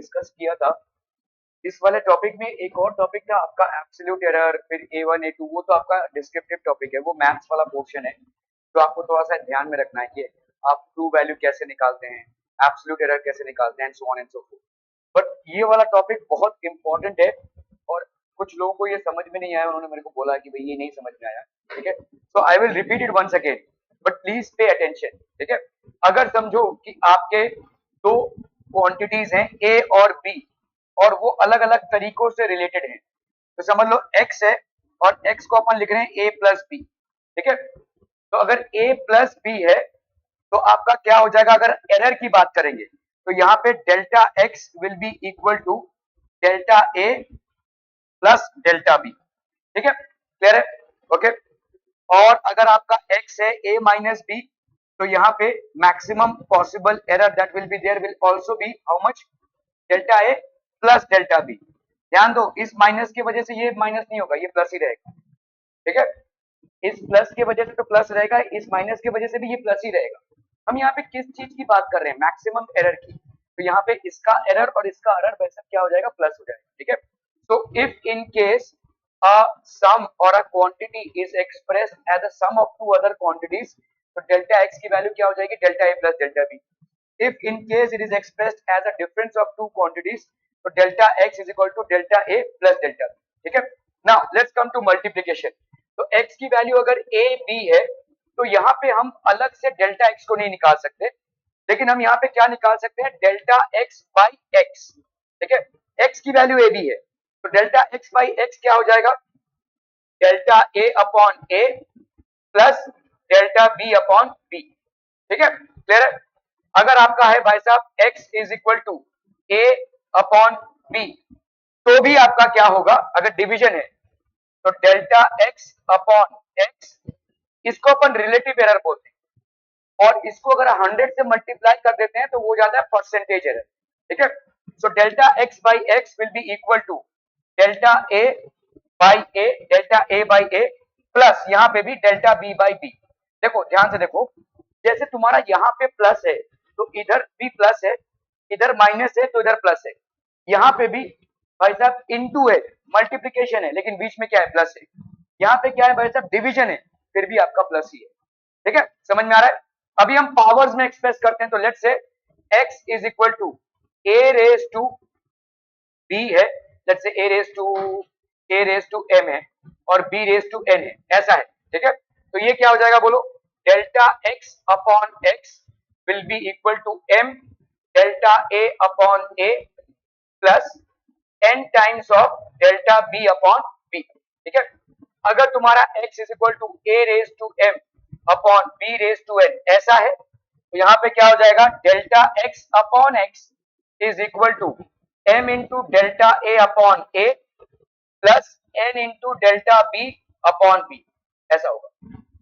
Discuss किया था। इस वाले टॉपिक में एक और टॉपिक था आपका एब्सोल्यूट एरर, फिर A1 A2, वो तो आपका डिस्क्रिप्टिव टॉपिक है, वो मैथ्स वाला पोर्शन है। तो आपको थोड़ा सा ध्यान में रखना है कि आप ट्रू वैल्यू कैसे निकालते हैं, एब्सोल्यूट एरर कैसे निकालते हैं, so on and so fourth. But ये वाला टॉपिक बहुत इंपॉर्टेंट है और कुछ लोगों को ये समझ में नहीं आया, उन्होंने मेरे को बोला कि भाई ये नहीं समझ में आया। ठीक है, so I will repeat it once again, but please pay attention. ठीक है, अगर समझो कि आपके दो क्वांटिटीज हैं ए और बी और वो अलग अलग तरीकों से रिलेटेड हैं, तो समझ लो x है और x को अपन लिख रहे हैं a प्लस बी। ठीक है, तो अगर a प्लस बी है तो आपका क्या हो जाएगा, अगर एरर की बात करेंगे तो यहाँ पे delta x will be equal to delta a plus delta B. ठीक है, क्लियर है? ओके, और अगर आपका x है a माइनस बी, तो यहाँ पे maximum possible error that will be there will also be how much, delta A plus delta B. ध्यान दो, इस माइनस की वजह से ये माइनस नहीं होगा, ये प्लस ही रहेगा। ठीक है, इस प्लस की वजह से तो प्लस रहेगा, इस माइनस की वजह से भी ये प्लस ही रहेगा। हम यहाँ पे किस चीज की बात कर रहे हैं, मैक्सिमम एरर की। तो यहाँ पे इसका एरर और इसका एरर वैसे क्या हो जाएगा, प्लस हो जाएगा। ठीक है, तो if in case a sum or a quantity is expressed as a sum of two other quantities, तो डेल्टा x की वैल्यू क्या हो जाएगी, delta a plus delta b। if in case it is expressed as a difference of two quantities, तो delta x is equal to delta a plus delta b। ठीक है, now let's come to multiplication। तो x की value अगर a b है तो यहाँ पे हम अलग से डेल्टा x को नहीं निकाल सकते, लेकिन हम यहाँ पे क्या निकाल सकते हैं, डेल्टा x बाई x। ठीक है, x की वैल्यू a b है तो डेल्टा x बाई x क्या हो जाएगा, delta a upon a plus delta b upon b। ठीक है, क्लियर है? अगर आपका है भाई साहब x is equal to a upon b, तो भी आपका क्या होगा, अगर डिवीजन है तो डेल्टा x अपॉन x, इसको अपन रिलेटिव एरर बोलते हैं, और इसको अगर 100 से मल्टीप्लाई कर देते हैं तो वो जाता है परसेंटेज एरर। ठीक है, so delta x by x will be equal to delta a by a, delta a by a plus यहाँ पे भी डेल्टा b बाई b। देखो ध्यान से देखो, जैसे तुम्हारा यहाँ पे प्लस है तो इधर भी प्लस है, इधर माइनस है तो इधर प्लस है, यहाँ पे भी भाई साहब इनटू है, मल्टीप्लीकेशन है, लेकिन बीच में क्या है, प्लस है। यहाँ पे क्या है भाई साहब, डिवीजन है, फिर भी आपका प्लस ही है। ठीक है, समझ में आ रहा है? अभी हम पावर्स में एक्सप्रेस करते हैं, तो let's say x is equal to a raise to b है, let's say a raise to m है और b रेज टू n है, ऐसा है। ठीक है, तो ये क्या हो जाएगा बोलो, delta x upon x will be equal to m delta a upon a plus n times of delta b upon b। ठीक है, अगर तुम्हारा x is equal to a raise to m upon b raise to n ऐसा है, तो यहाँ पे क्या हो जाएगा, delta x upon x is equal to m into delta a upon a plus n into delta b upon b, ऐसा होगा।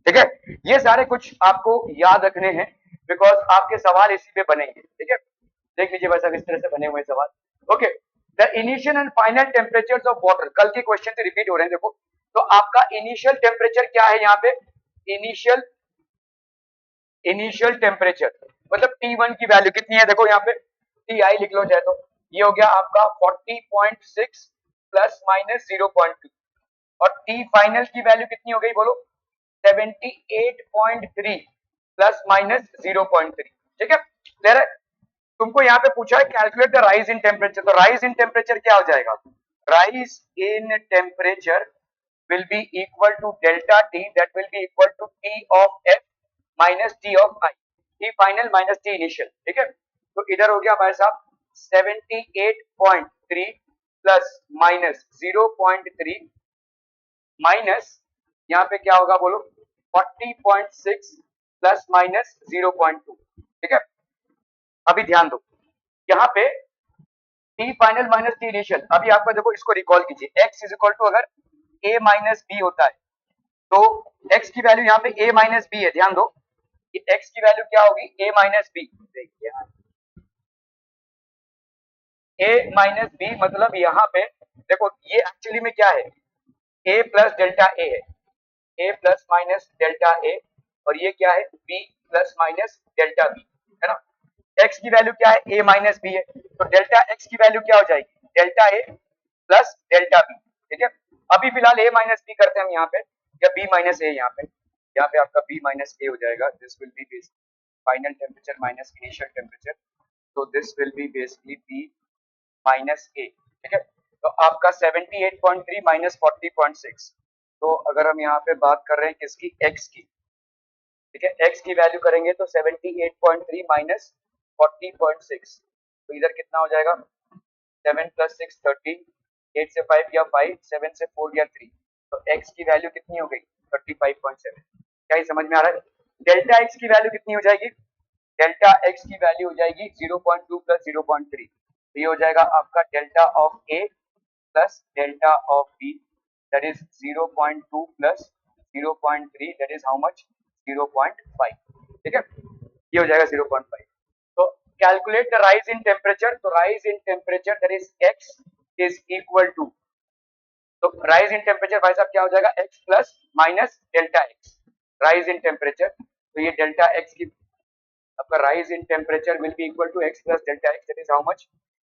ठीक है, ये सारे कुछ आपको याद रखने हैं, बिकॉज आपके सवाल इसी पे बनेंगे। ठीक है, देख लीजिए वैसा इस तरह से बने हुए सवाल। Okay, the initial and final temperatures of water, कल के क्वेश्चन से रिपीट हो रहे हैं। देखो, तो आपका इनिशियल टेम्परेचर क्या है, यहाँ पे इनिशियल टेम्परेचर मतलब T1 की वैल्यू कितनी है, देखो यहाँ पे Ti लिख लो चाहे तो, ये हो गया आपका 40.6 प्लस माइनस 0.2, और T फाइनल की वैल्यू कितनी हो गई बोलो, 78.3 प्लस माइनस 0.3। ठीक है, क्लियर है? तुमको यहाँ पे पूछा है calculate the rise in temperature, तो राइज इन टेम्परेचर क्या हो जाएगा, rise in temperature will be equal to delta T, that will be equal to T of F minus T of I, T final minus T initial। ठीक है, तो इधर हो गया भाई साहब 78.3 प्लस माइनस 0.3 माइनस यहाँ पे क्या होगा बोलो, 40.6 प्लस माइनस 0.2। ठीक है, अभी ध्यान दो, यहाँ पे T final minus T initial, अभी आपका देखो इसको रिकॉल कीजिए, x इज इक्वल टू अगर a माइनस बी होता है तो x की वैल्यू यहाँ पे a माइनस बी है, ध्यान दो कि x की वैल्यू क्या होगी, a minus B. a minus B मतलब यहाँ पे देखो ये एक्चुअली में क्या है, a प्लस डेल्टा a है, a plus minus delta a, और ये क्या है, b plus minus delta b, है ना। एक्स की वैल्यू क्या है, ए माइनस बी है, तो डेल्टा एक्स की वैल्यू क्या हो जाएगी, delta A plus delta B. ठीक है, अभी फिलहाल ए माइनस बी करते हैं हम यहाँ पे, या बी माइनस ए, यहाँ पे आपका बी माइनस ए हो जाएगा, this will be basic final temperature minus initial temperature, तो this will be basically b minus a. ठीक है, तो आपका 78.3 माइनस 40.6, तो अगर हम यहाँ पे बात कर रहे हैं किसकी, एक्स की, ठीक है, एक्स की वैल्यू करेंगे तो 78.3 माइनस 40.6, तो इधर कितना हो जाएगा, 7 प्लस 6 13, 8 से 5 गया 5, 7 से 4 गया 3, तो एक्स की वैल्यू कितनी हो गई, 35.7। क्या ये समझ में आ रहा है? डेल्टा एक्स की वैल्यू कितनी हो जाएगी, डेल्टा एक्स की वैल्यू हो जाएगी 0.2 प्लस 0.3, तो ये हो जाएगा आपका delta of a plus delta of b, that is 0.2 plus 0.3, that is how much, 0.5। ठीक है, ये हो जाएगा 0.5। तो calculate the rise in temperature, तो rise in temperature that is x is equal to, तो राइज इन टेम्परेचर भाई साहब क्या हो जाएगा, x plus minus delta x, rise in temperature, तो ये डेल्टा एक्स की आपका rise in temperature will be equal to X plus delta X, that is how much,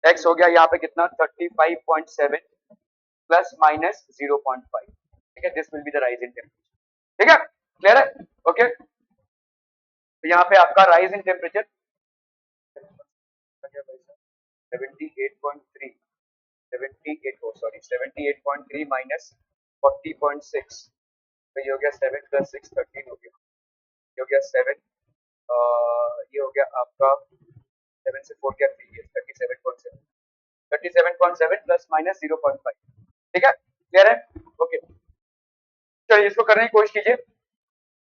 X हो गया यहाँ पे कितना 35.7 प्लस माइनस 0.5। ठीक है, this will be the rise in temperature. ठीक है, क्लियर है? ओके, तो यहाँ पे आपका राइज इन टेम्परेचर 78.3, 78.3 माइनस 40.6, तो ये हो गया 7 प्लस 6 13 हो गया, ये हो गया 7, ये हो गया आपका 7 से 4 गया 3, 37.7, 37.7 प्लस माइनस 0.5। ठीक है, क्लियर है? ओके, चलिए इसको करने की कोशिश कीजिए।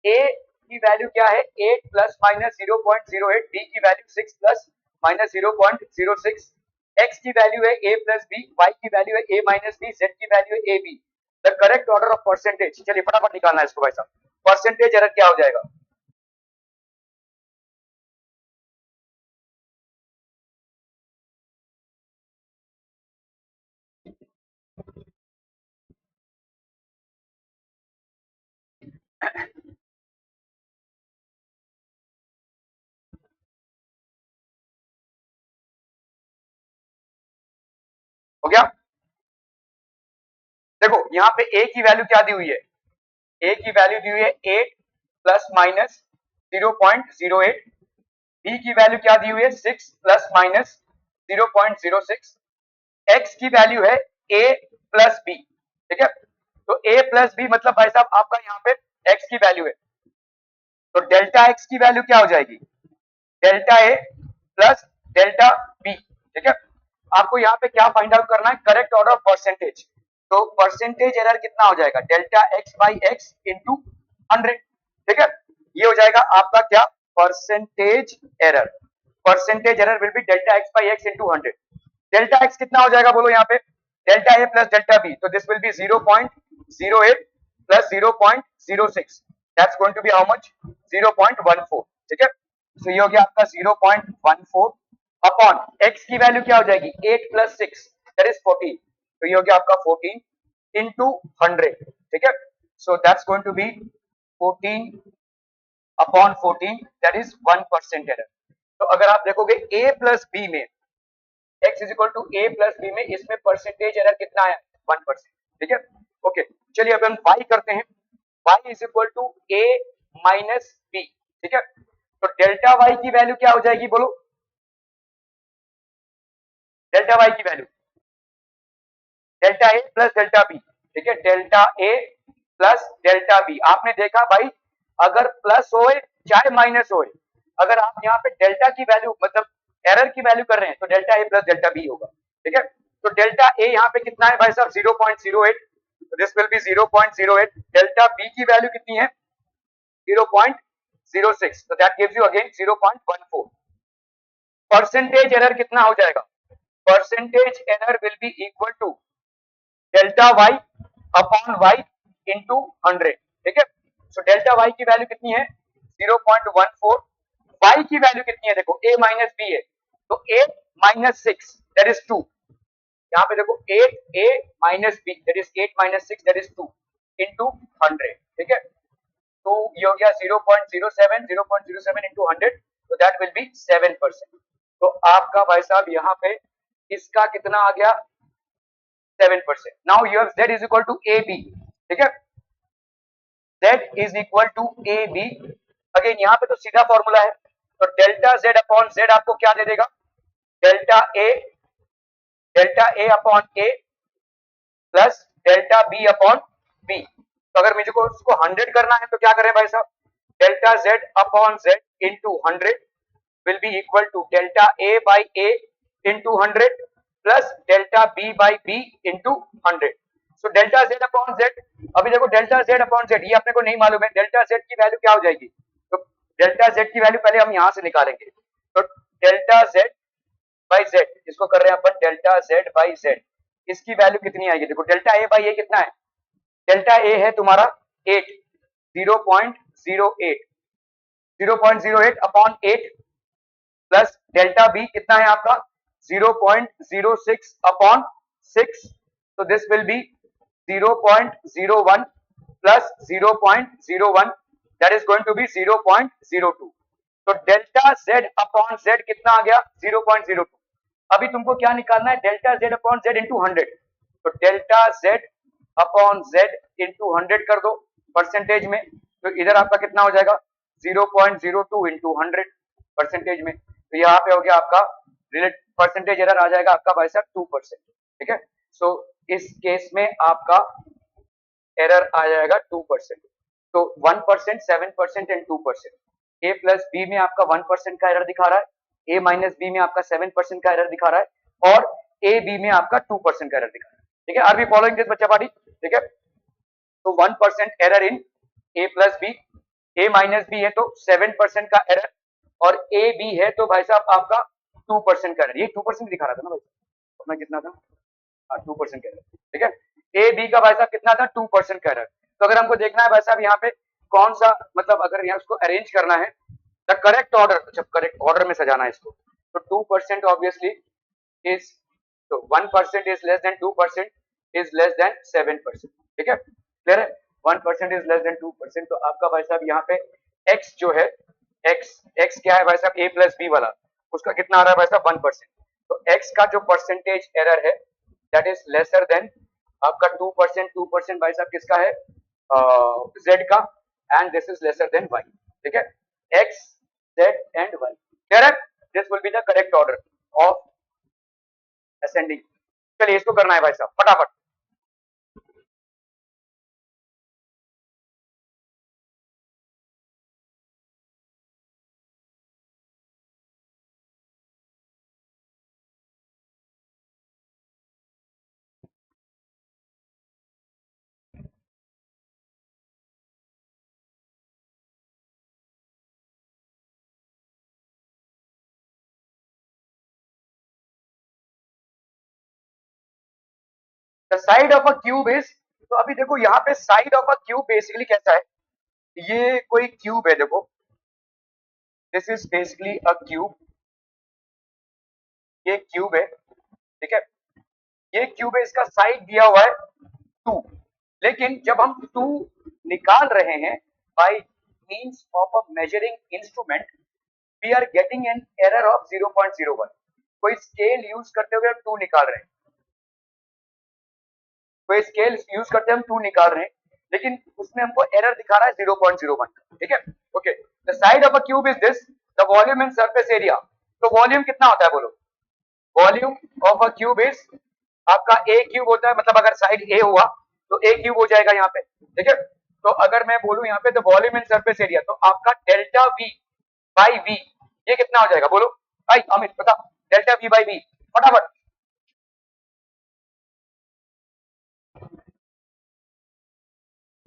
ए की वैल्यू क्या है, 8 प्लस माइनस 0.08, बी की वैल्यू 6 प्लस माइनस 0.06, एक्स की वैल्यू है ए प्लस बी, वाई की वैल्यू है ए माइनस बी, जेड की वैल्यू है A B. The correct order of percentage, चलिए फटाफट निकालना है इसको भाई साहब, परसेंटेज एरर क्या हो जाएगा, हो गया? देखो यहाँ पे ए की वैल्यू क्या दी हुई है, ए की वैल्यू दी हुई है 8 प्लस माइनस 0.08, बी की वैल्यू क्या दी हुई है 6 प्लस माइनस 0.06, एक्स की वैल्यू है ए प्लस बी। ठीक है, तो ए प्लस बी मतलब भाई साहब आपका यहाँ पे एक्स की वैल्यू है, तो डेल्टा एक्स की वैल्यू क्या हो जाएगी, delta A plus delta B. ठीक है, आपको यहाँ पे क्या फाइंड आउट करना है, करेक्ट ऑर्डर ऑफ परसेंटेज, तो परसेंटेज एरर कितना हो जाएगा, delta X by X into 100। ठीक है, ये हो जाएगा आपका क्या, percentage error, percentage error will be delta X by X into 100। Delta X कितना हो जाएगा बोलो यहाँ पे, delta A plus delta B, तो this will be 0.08 plus 0.06, that's going to be how much, 0.14। ठीक है, तो ये हो गया आपका 0.14 अपॉन एक्स की वैल्यू क्या हो जाएगी, 8 प्लस 6 दैट इज 14, तो ये हो गया आपका 14 इंटू 100। ठीक है, so that's going to be 14 upon 14, that is 1% error. तो अगर आप देखोगे a प्लस बी में, x is equal to A plus B में, इसमें परसेंटेज एरर कितना है, 1%। ठीक है, ओके, चलिए अब हम y करते हैं, y is equal to a minus B. ठीक है, तो डेल्टा y की वैल्यू क्या हो जाएगी बोलो, डेल्टा y की value delta A plus delta B. ठीक है, delta A plus delta B, आपने देखा भाई अगर प्लस होए चाहे माइनस होए, अगर आप यहाँ पे डेल्टा की वैल्यू मतलब एरर की वैल्यू कर रहे हैं तो delta A plus delta B होगा। ठीक है, तो डेल्टा ए यहाँ पे कितना है भाई साहब 0.08, this will be 0.08, delta B की वैल्यू कितनी है 0.06, तो that gives you again 0.14। Percentage error कितना हो जाएगा, percentage error will be equal to delta Y upon Y into 100। ठीक है, सो डेल्टा वाई की वैल्यू कितनी है 0.14, वाई की वैल्यू कितनी है देखो a माइनस बी है, तो 8 माइनस 6 दैट इज 2, यहाँ पे देखो 8 a minus B that is 8 minus 6 that is 2 into 100। ठीक है, तो ये हो गया 0.07 इंटू 100, तो दैट विल बी 7%। तो आपका भाई साहब यहाँ पे इसका कितना आ गया 7%। Now you have z is equal to A B, ठीक है, z is equal to A B. Again यहाँ पे तो सीधा फॉर्मूला है, तो डेल्टा z अपॉन z आपको क्या दे देगा, delta a upon a plus delta b upon b. तो अगर मुझे को उसको 100 करना है तो क्या करें भाई साहब, delta z upon z into 100 will be equal to delta a by a into 100 plus delta b by b into 100। So delta z upon z, अभी देखो डेल्टा z अपॉन z ये अपने को नहीं मालूम है, डेल्टा z की value क्या हो जाएगी, तो डेल्टा z की वैल्यू पहले हम यहां से निकालेंगे, तो डेल्टा z बाई z, इसको कर रहे हैं अपन डेल्टा z बाई z, इसकी वैल्यू कितनी आएगी, देखो डेल्टा a बाई a कितना है, डेल्टा a है तुम्हारा 8, 0.08, 0.08 अपॉन 8 प्लस डेल्टा बी कितना है आपका 0.06 अपॉन 6, तो this will be 0.01 plus 0.01 that is going to be 0.02। तो डेल्टा z अपॉन z कितना आ गया 0.02। अभी तुमको क्या निकालना है, delta z upon z into 100, तो delta z upon z into 100 कर दो परसेंटेज में, तो इधर आपका कितना हो जाएगा 0.02 इंटू 100 परसेंटेज में, तो यहाँ पे हो गया आपका परसेंटेज एरर आ जाएगा आपका भाई साहब 2%, ठीक है। सो इस केस में आपका एरर आ जाएगा 2%, तो 1%, 7% एंड 2%। ए प्लस बी में आपका 1% का एरर दिखा रहा है, ए माइनस बी में आपका 7% का एरर दिखा रहा है, और ए बी में आपका 2% का एरर दिखा रहा है, ठीक है। आर बी फॉलोइंग दिस बच्चा पार्टी, ठीक है। तो 1% error in A plus B, A minus B है तो 7% का एरर, और ए बी है तो भाई साहब आपका 2% का एरर, ये 2% दिखा रहा था ना भाई साहब, अपना कितना था 2% का एरर, ठीक है। ए बी का भाई साहब कितना था 2% का एरर। तो अगर हमको देखना है भाई साहब यहाँ पे कौन सा, मतलब अगर यहाँ उसको अरेंज करना है द करेक्ट ऑर्डर, जब करेक्ट ऑर्डर में सजाना है इसको, तो 2% ऑब्वियसली इज, तो 1% is less than 2% is less than 7%, ठीक है, क्लियर है। 1% इज लेस देन 2%, तो आपका भाई साहब यहाँ पे x जो है, x क्या है भाई साहब, a प्लस बी वाला, उसका कितना आ रहा है भाई साहब 1%, तो x का जो परसेंटेज एरर है दैट इज लेसर देन आपका 2%, 2% भाई साहब किसका है z का, and this is lesser than y, ठीक है, x z and y, clear है। This will be the correct order of ascending. चलिए इसको करना है भाई साहब फटाफट। The side of a cube is, तो अभी देखो यहाँ पे side of a cube basically कैसा है, ये कोई क्यूब है, देखो this is basically a cube, ये क्यूब है, ठीक है, ये क्यूब है, इसका साइड दिया हुआ है 2, लेकिन जब हम 2 निकाल रहे हैं by means of a measuring instrument, we are getting an error of 0.01। कोई स्केल यूज करते हुए हम 2 निकाल रहे हैं, कोई स्केल यूज करते हम 2 निकाल रहे हैं, लेकिन उसमें हमको एरर दिखा रहा है 0.01, ठीक है। Okay, the side of a cube is this, the volume in surface area, तो वॉल्यूम कितना होता है बोलो, volume of a cube is आपका ए क्यूब होता है, मतलब अगर साइड ए हुआ तो ए क्यूब हो जाएगा यहाँ पे, ठीक है। तो अगर मैं बोलूं यहाँ पे the volume in surface area, तो आपका डेल्टा वी बाई वी ये कितना हो जाएगा बोलो भाई, अमित बता, डेल्टा वी बाई वी फटाफट।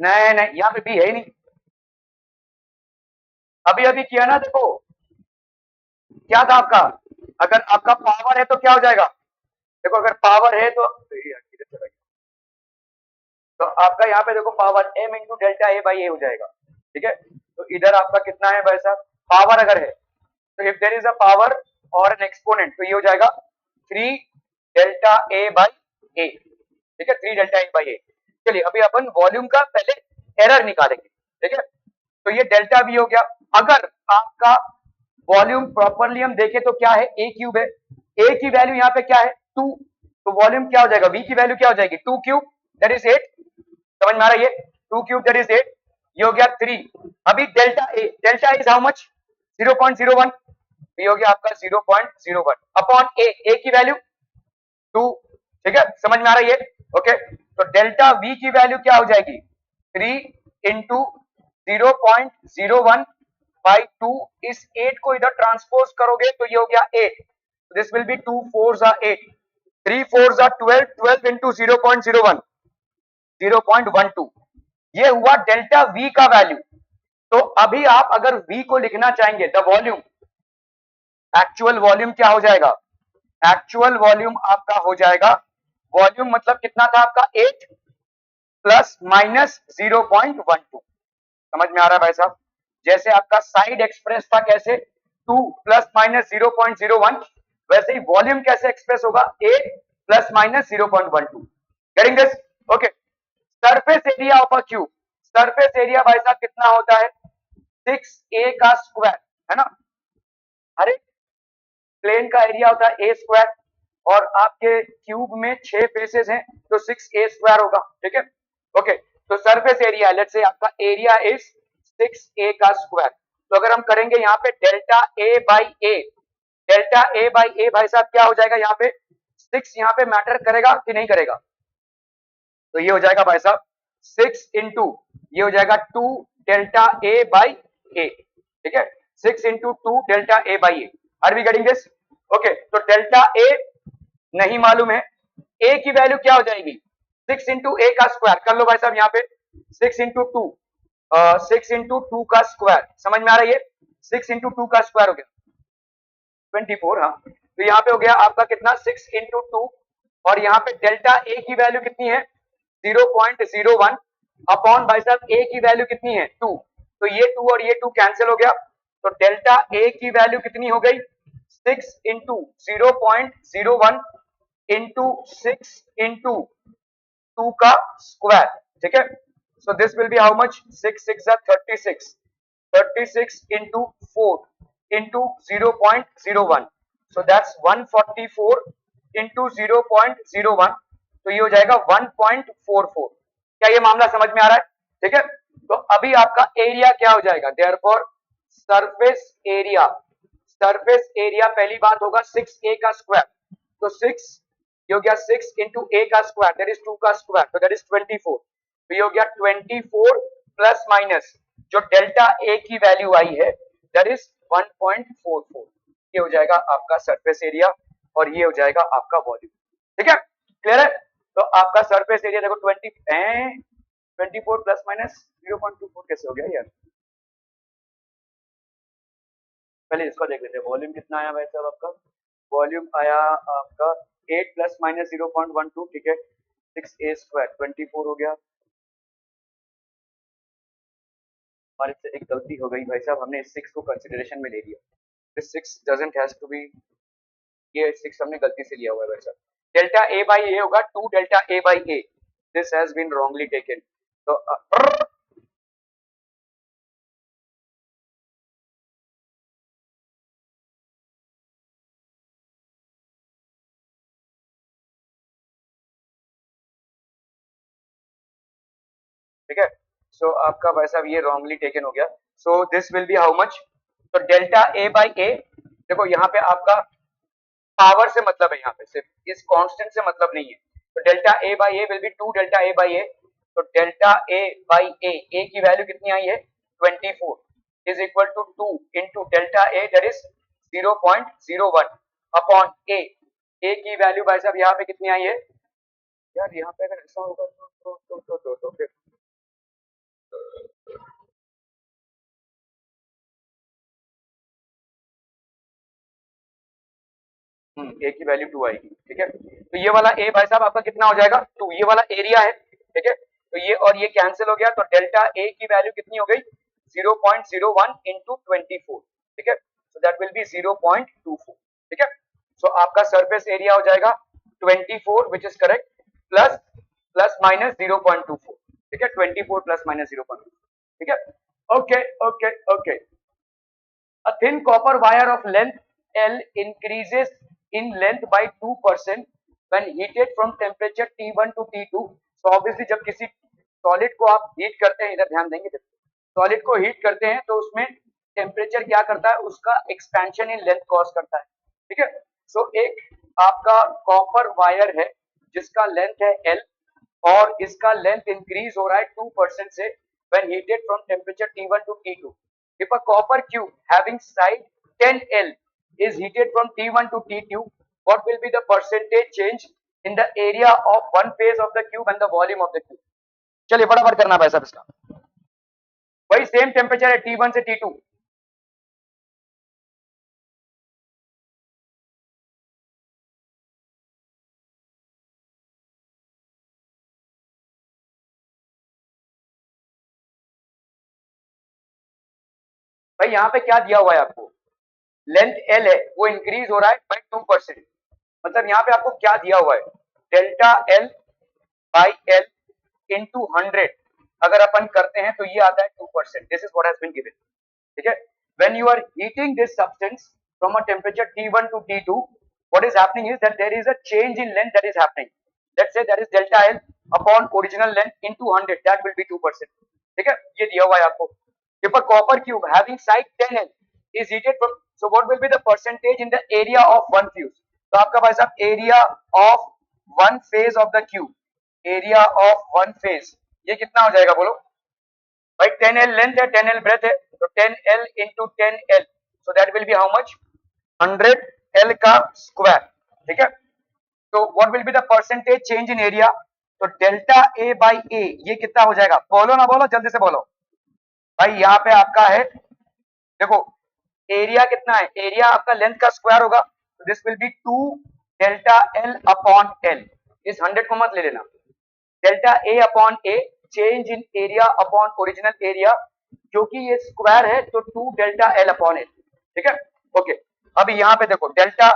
नहीं नहीं, यहाँ पे बी है ही नहीं, अभी अभी किया ना, देखो क्या था आपका, अगर आपका पावर है तो क्या हो जाएगा, देखो अगर पावर है तो आपका यहाँ पे देखो power m into delta A by a हो जाएगा, ठीक है। तो इधर आपका कितना है भाई साहब, पावर अगर है तो if there is a power और एन एक्सपोनेंट, तो ये हो जाएगा 3 डेल्टा ए बाई ए, ठीक है, 3 डेल्टा ए बाई ए। चलिए अभी अपन वॉल्यूम का पहले एरर निकालेंगे, ठीक है। तो ये डेल्टा वी हो गया, अगर आपका वॉल्यूम प्रॉपरली हम देखें तो क्या है, ए क्यूब है, ए की वैल्यू यहाँ पे क्या है 2, तो वॉल्यूम क्या हो जाएगा, वी की वैल्यू क्या हो जाएगी 2 क्यूब दैट इज 8, समझ में आ रहा है, ये 2 क्यूब दैट इज 8, ये हो गया 3। अभी डेल्टा इज हाउ मच 0.01, ये हो गया आपका 0.01 अपॉन ए की वैल्यू 2, ठीक है, समझ में आ रहा है ये, ओके। तो डेल्टा वी की वैल्यू क्या हो जाएगी 3 इंटू 0.01 बाई 2, इस 8 को इधर ट्रांसपोज करोगे तो ये हो गया 8, this will be 2 4s are 8, 3 4s are 12, 12 into 0.01 0.12, ये हुआ डेल्टा वी का वैल्यू। तो अभी आप अगर वी को लिखना चाहेंगे द वॉल्यूम, एक्चुअल वॉल्यूम क्या हो जाएगा, एक्चुअल वॉल्यूम आपका हो जाएगा, वॉल्यूम मतलब कितना था आपका 8 प्लस माइनस 0.12, समझ में आ रहा है भाई साहब, जैसे आपका साइड एक्सप्रेस था कैसे 2 प्लस माइनस 0.01, वैसे ही वॉल्यूम कैसे एक्सप्रेस होगा 8 plus minus 0.12, getting this, okay. Surface area of a cube, surface area भाई साहब कितना होता है 6a का स्क्वायर, है ना, अरे प्लेन का एरिया होता है ए स्क्वायर, और आपके क्यूब में 6 फेसेस हैं तो 6a स्क्वायर होगा, ठीक है, ओके। तो सरफेस एरिया लेट्स से आपका एरिया इज 6a का स्क्वायर, तो अगर हम करेंगे यहाँ पे delta A by a, delta A by a भाई साहब क्या हो जाएगा यहाँ पे 6 यहाँ पे मैटर करेगा कि नहीं करेगा, तो ये हो जाएगा भाई साहब 6 इंटू ये हो जाएगा 2 डेल्टा ए बाई ए, ठीक है, 6 into 2 delta A by A, are we getting this, okay. तो डेल्टा ए नहीं मालूम है, ए की वैल्यू क्या हो जाएगी 6 इंटू ए का स्क्वायर, कर लो भाई साहब यहाँ पे 6 इंटू 2, 6 इंटू 2 का स्क्वायर, समझ में आ रहा है ये 6 इंटू 2 का स्क्वायर हो गया 24, हाँ, तो यहाँ पे हो गया आपका कितना 6 इंटू 2, और यहाँ पे डेल्टा ए की वैल्यू कितनी है 0.01 अपॉन भाई साहब ए की वैल्यू कितनी है 2, तो ये 2 और ये 2 कैंसिल हो गया, तो डेल्टा ए की वैल्यू कितनी हो गई 6 इंटू 0.01 इंटू 6 इंटू 2 का स्क्वायर, ठीक है, so this will be how much 6 6 are 36, 36 into 4 into 0.01, so that's 144 into 0.01, तो ये हो जाएगा 1.44, क्या ये मामला समझ में आ रहा है, ठीक है। तो अभी आपका एरिया क्या हो जाएगा, therefore surface area, surface area पहली बात होगा 6a का स्क्वायर, तो 6 ये हो गया 6 इंटू ए का स्क्वायर दैट इज 2 का स्क्वायर, तो दैट इज 24, तो ये हो गया 24 प्लस माइनस जो डेल्टा ए की वैल्यू आई है दैट इज 1.44, ये हो जाएगा आपका सरफेस एरिया और ये हो जाएगा आपका वॉल्यूम, ठीक है, क्लियर है। तो आपका सरफेस एरिया देखो 24 प्लस माइनस 0.24 कैसे हो गया यार, पहले इसको देख लेते हैं, वॉल्यूम कितना आया भाई साहब आपका, वॉल्यूम आया आपका 8 प्लस माइनस 0.12, ठीक है, 6a स्क्वायर 24 हो गया, हमारे से एक गलती हो गई भाई साहब, हमने इस 6 को कंसिडरेशन में ले लिया, this 6 doesn't has to be, ये 6 हमने गलती से लिया हुआ है भाई साहब, डेल्टा a बाई ए होगा 2 delta a by A, this has been wrongly taken, तो ठीक है, सो आपका भाई साहब ये रॉन्गली टेकन हो गया, so this will B how much, तो डेल्टा a बाई ए, देखो यहाँ पे आपका पावर से मतलब है, यहाँ पे सिर्फ इस कांस्टेंट से मतलब नहीं है, तो delta A by a will be 2 delta A by a, तो डेल्टा ए बाई ए की वैल्यू कितनी आई है 24 is equal to 2 into delta a that is 0.01 upon a की वैल्यू भाई साहब यहाँ पे कितनी आई है यार, यहाँ पे अगर ऐसा होगा तो फिर ए की वैल्यू 2 आएगी, ठीक है, तो ये वाला ए भाई साहब आपका कितना हो जाएगा 2, ये वाला एरिया है, ठीक है, तो ये और ये कैंसिल हो गया, तो डेल्टा ए की वैल्यू कितनी हो गई 0.01 इंटू 24, ठीक है, सो दैट विल बी 0.24, ठीक है, सो आपका सरफेस एरिया हो जाएगा 24 which is correct, plus plus minus 0.24, ठीक है, 24 प्लस माइनस 0.24, ठीक है, okay okay okay. A thin copper wire of length L increases in length by 2% when heated from temperature T1 to T2. So obviously जब किसी solid को आप heat करते हैं, इधर ध्यान देंगे, सॉलिड को हीट करते हैं तो उसमें टेम्परेचर क्या करता है, उसका एक्सपेंशन इन लेंथ कॉज करता है, ठीक है। सो एक आपका कॉपर वायर है जिसका लेंथ है L और इसका लेंथ इंक्रीज हो रहा है 2% से when heated from temperature T1 to T2. If a copper cube having side 10L is heated from T1 to T2, what will be the percentage change in the area of one phase of the cube and the volume of the cube? चलिए फटाफट करना भाई साहब इसका। वही same temperature है T1 से T2। भाई यहाँ पे क्या दिया हुआ है आपको, लेंथ L है वो इंक्रीज हो रहा है बाई 2%, मतलब यहाँ पे आपको क्या दिया हुआ है, delta L by L into 100 अगर अपन करते हैं तो ये आता है 2%। This is what has been given, ठीक है। When you are heating this substance from a temperature T1 to T2, what is happening is that there is a change in length that is happening. Let's say that is delta L upon original length into 100, that will be 2%, ठीक है। ये दिया हुआ है आपको। If a copper cube having side 10L is heated from, so what will be the percentage in the area of one fuse? तो आपका भाई साहब area of one phase of the cube, area of one phase ये कितना हो जाएगा बोलो भाई, 10L लेंथ है, 10L ब्रेथ है, तो 10L into 10L, so that will B how much, 100L का स्क्वायर, ठीक है। तो what will be the percentage change in area, तो डेल्टा ए बाई ए ये कितना हो जाएगा, बोलो ना बोलो जल्दी से बोलो भाई। यहाँ पे आपका है देखो एरिया कितना है, एरिया आपका लेंथ का स्क्वायर होगा, तो this will be 2 delta L upon L, इस 100 को मत ले लेना, delta a upon A change in area upon original area, क्योंकि ये स्क्वायर है तो 2 डेल्टा एल अपॉन एल, ठीक है। ओके अभी यहाँ पे देखो डेल्टा,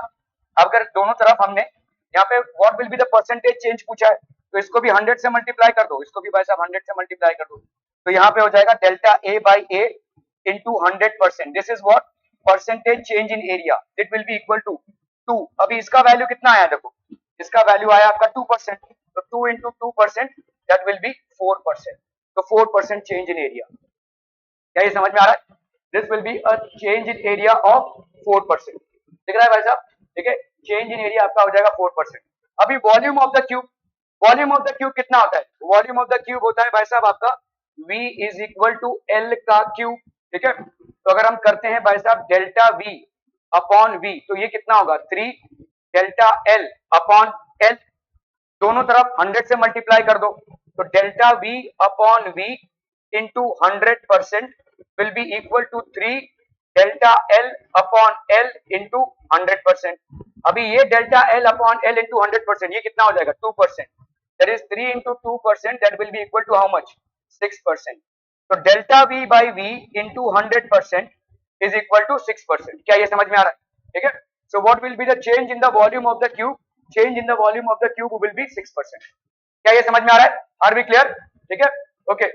अगर दोनों तरफ हमने यहाँ पे what will be the percentage change पूछा है, तो इसको भी 100 से मल्टीप्लाई कर दो, इसको भी भाई साहब 100 से मल्टीप्लाई कर दो, तो यहाँ पे हो जाएगा delta A by A into 100%, this is what percentage change in area, it will be equal to 2। अभी इसका वैल्यू कितना आया देखो, इसका वैल्यू आया आपका 2%, तो 2 इंटू 2% दैट विल बी 4%, तो 4% चेंज इन एरिया, क्या ये समझ में आ रहा है, this will be a change in area of 4%, दिख रहा है भाई साहब, ठीक है, चेंज इन एरिया आपका हो जाएगा 4%। अभी volume of the cube, volume of the cube कितना होता है, वॉल्यूम ऑफ द क्यूब होता है भाई साहब आपका V is equal to L का क्यूब, ठीक है। तो अगर हम करते हैं भाई साहब डेल्टा V अपॉन V, तो ये कितना होगा 3 डेल्टा L अपॉन L, दोनों तरफ 100 से मल्टीप्लाई कर दो, तो delta V upon V into 100% will be equal to 3 delta L upon L into 100%। अभी ये delta L upon L into 100% ये कितना हो जाएगा 2%, that is 3 into 2%, that will be equal to how much 6%। तो delta V by V into 100% is equal to 6%, क्या ये समझ में आ रहा है, ठीक है। So what will be the change in the volume of the cube, change in the volume of the cube will be 6%, क्या ये समझ में आ रहा है, आर वी क्लियर, ठीक है। Okay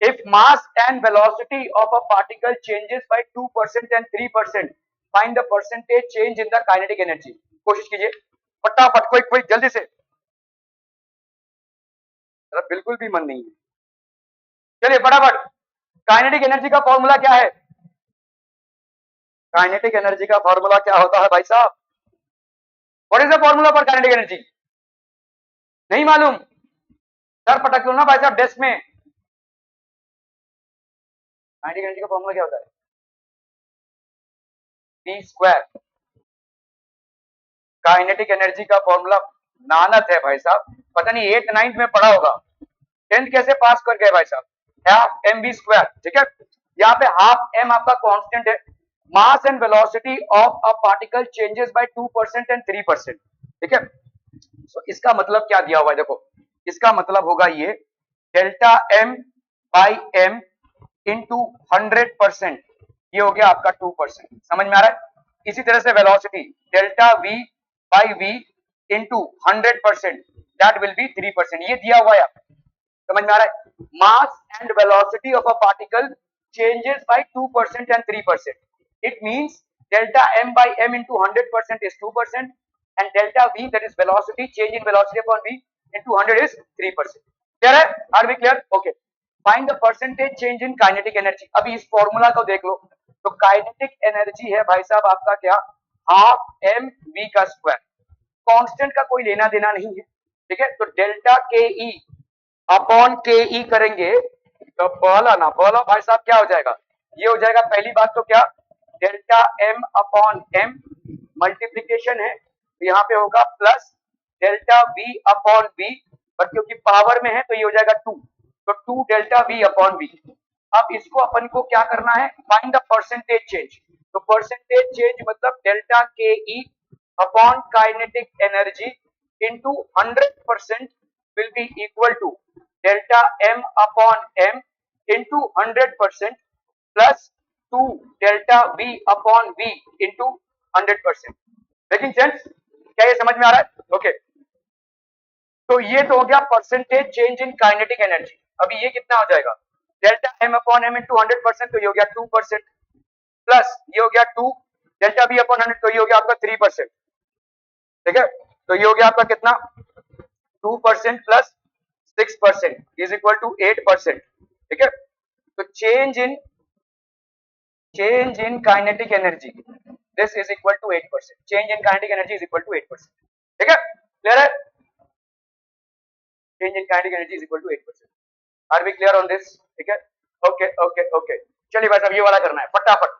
if mass and velocity of a particle changes by 2% and 3%, find the percentage change in the kinetic energy। कोशिश कीजिए फटाफट, कोई कोई जल्दी से, बिल्कुल भी मन नहीं है, चलिए फटाफट। काइनेटिक एनर्जी का फॉर्मूला क्या है, काइनेटिक एनर्जी का फॉर्मूला क्या होता है भाई साहब, what is the formula for kinetic energy, नहीं मालूम, सर पटक लो ना भाई साहब डेस्क में। काइनेटिक एनर्जी का फॉर्मूला क्या होता है, p स्क्वायर, काइनेटिक एनर्जी का फॉर्मूला नानत है भाई साहब, पता नहीं 8th 9th में पढ़ा होगा, 10th कैसे पास कर गए भाई साहब, हाफ mv स्क्वायर, ठीक है। यहाँ पे हाफ m आपका कांस्टेंट है, mass and velocity of a particle changes by 2% and 3%, ठीक है। तो इसका मतलब क्या दिया हुआ है देखो, इसका मतलब होगा ये delta m by m into 100%, ये हो गया आपका 2%, समझ में आ रहा है। इसी तरह से velocity delta v by v into 100%, that will B 3%, ये दिया हुआ है, समझ में आ रहा है। Mass and velocity of a particle changes by 2% and 3%, It means delta m by m into 100% is 2%, and delta v, that is velocity, change in velocity upon v into 100 is 3%. Clear है? Are we clear? Okay. Find the percentage change in kinetic energy. अभी इस formula को देख लो. तो kinetic energy है भाई साहब आपका क्या, हाफ एम वी का स्क्वायर. कांस्टेंट का कोई लेना देना नहीं है. ठीक है, तो डेल्टा के ई अपॉन के ई करेंगे तो पहला भाई साहब क्या हो जाएगा, ये हो जाएगा. पहली बात तो क्या, delta M upon M multiplication है तो यहाँ पे होगा plus delta V upon V, but क्योंकि पावर में है तो ये हो जाएगा 2, तो 2 डेल्टा वी अपॉन वी. अब इसको अपन को क्या करना है, फाइंड द परसेंटेज चेंज. तो परसेंटेज चेंज मतलब डेल्टा के ई upon kinetic energy into 100% will be equal to delta m upon m into 100% plus 2 delta v upon v into 100%. Making sense? क्या ये समझ में आ रहा है? ओके तो ये तो हो गया percentage change in kinetic energy. अभी ये कितना हो जाएगा, delta m upon m into 100%, तो ये हो गया 2%, प्लस ये हो गया 2 डेल्टा v अपॉन 100, तो ये हो गया आपका 3%. ठीक है, तो ये हो गया आपका कितना, 2% प्लस 6% इज इक्वल टू 8%. ठीक है, तो change in kinetic energy this is equal to 8%. Change in kinetic energy is equal to 8%. ठीक है, क्लियर है? Change in kinetic energy is equal to 8%. Are we clear on this? ठीक है, okay okay okay. चलिए भाई साहब ये वाला करना है फटाफट.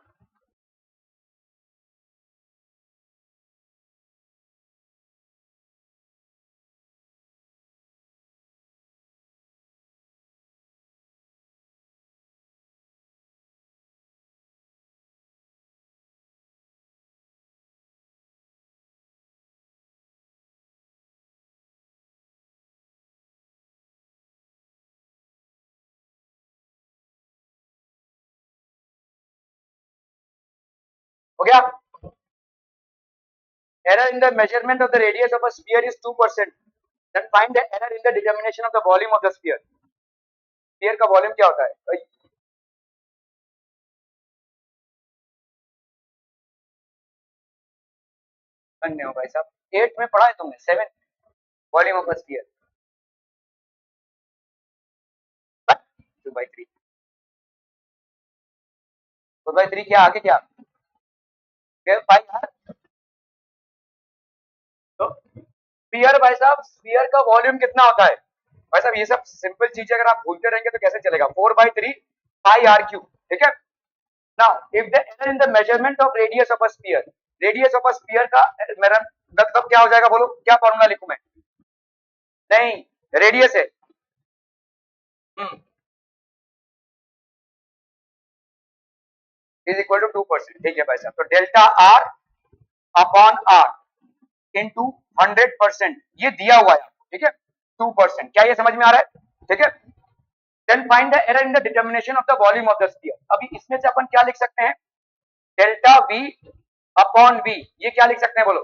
हो गया. Error in the measurement of the radius of a sphere is 2%. Then find the error in the determination of the volume of the sphere. Sphere का वॉल्यूम क्या होता है? अन्य हो भाई साहब, 8 में पढ़ा है तुमने, 7 वॉल्यूम ऑफ अ स्फीयर 2/3. 2/3 क्या आगे क्या, पाई आर. तो स्फीयर भाई साहब, स्फीयर का वॉल्यूम कितना होता है भाई साहब, ये सब सिंपल चीजें अगर आप भूलते रहेंगे तो कैसे चलेगा. 4/3 पाई आर क्यूब. ठीक है, now if the error in the measurement of radius of a sphere, radius of a sphere का मेरा मतलब क्या हो जाएगा, बोलो क्या फॉर्मूला लिखूं मैं? नहीं, रेडियस है. Is equal to 2%. ठीक है भाई साहब, तो delta R upon R into 100%, ये दिया हुआ है. ठीक है, 2%. क्या ये समझ में आ रहा है? ठीक है, then find the error in the determination of the volume of the sphere. अभी इसमें से अपन क्या लिख सकते हैं, डेल्टा वी अपॉन वी, ये क्या लिख सकते हैं बोलो.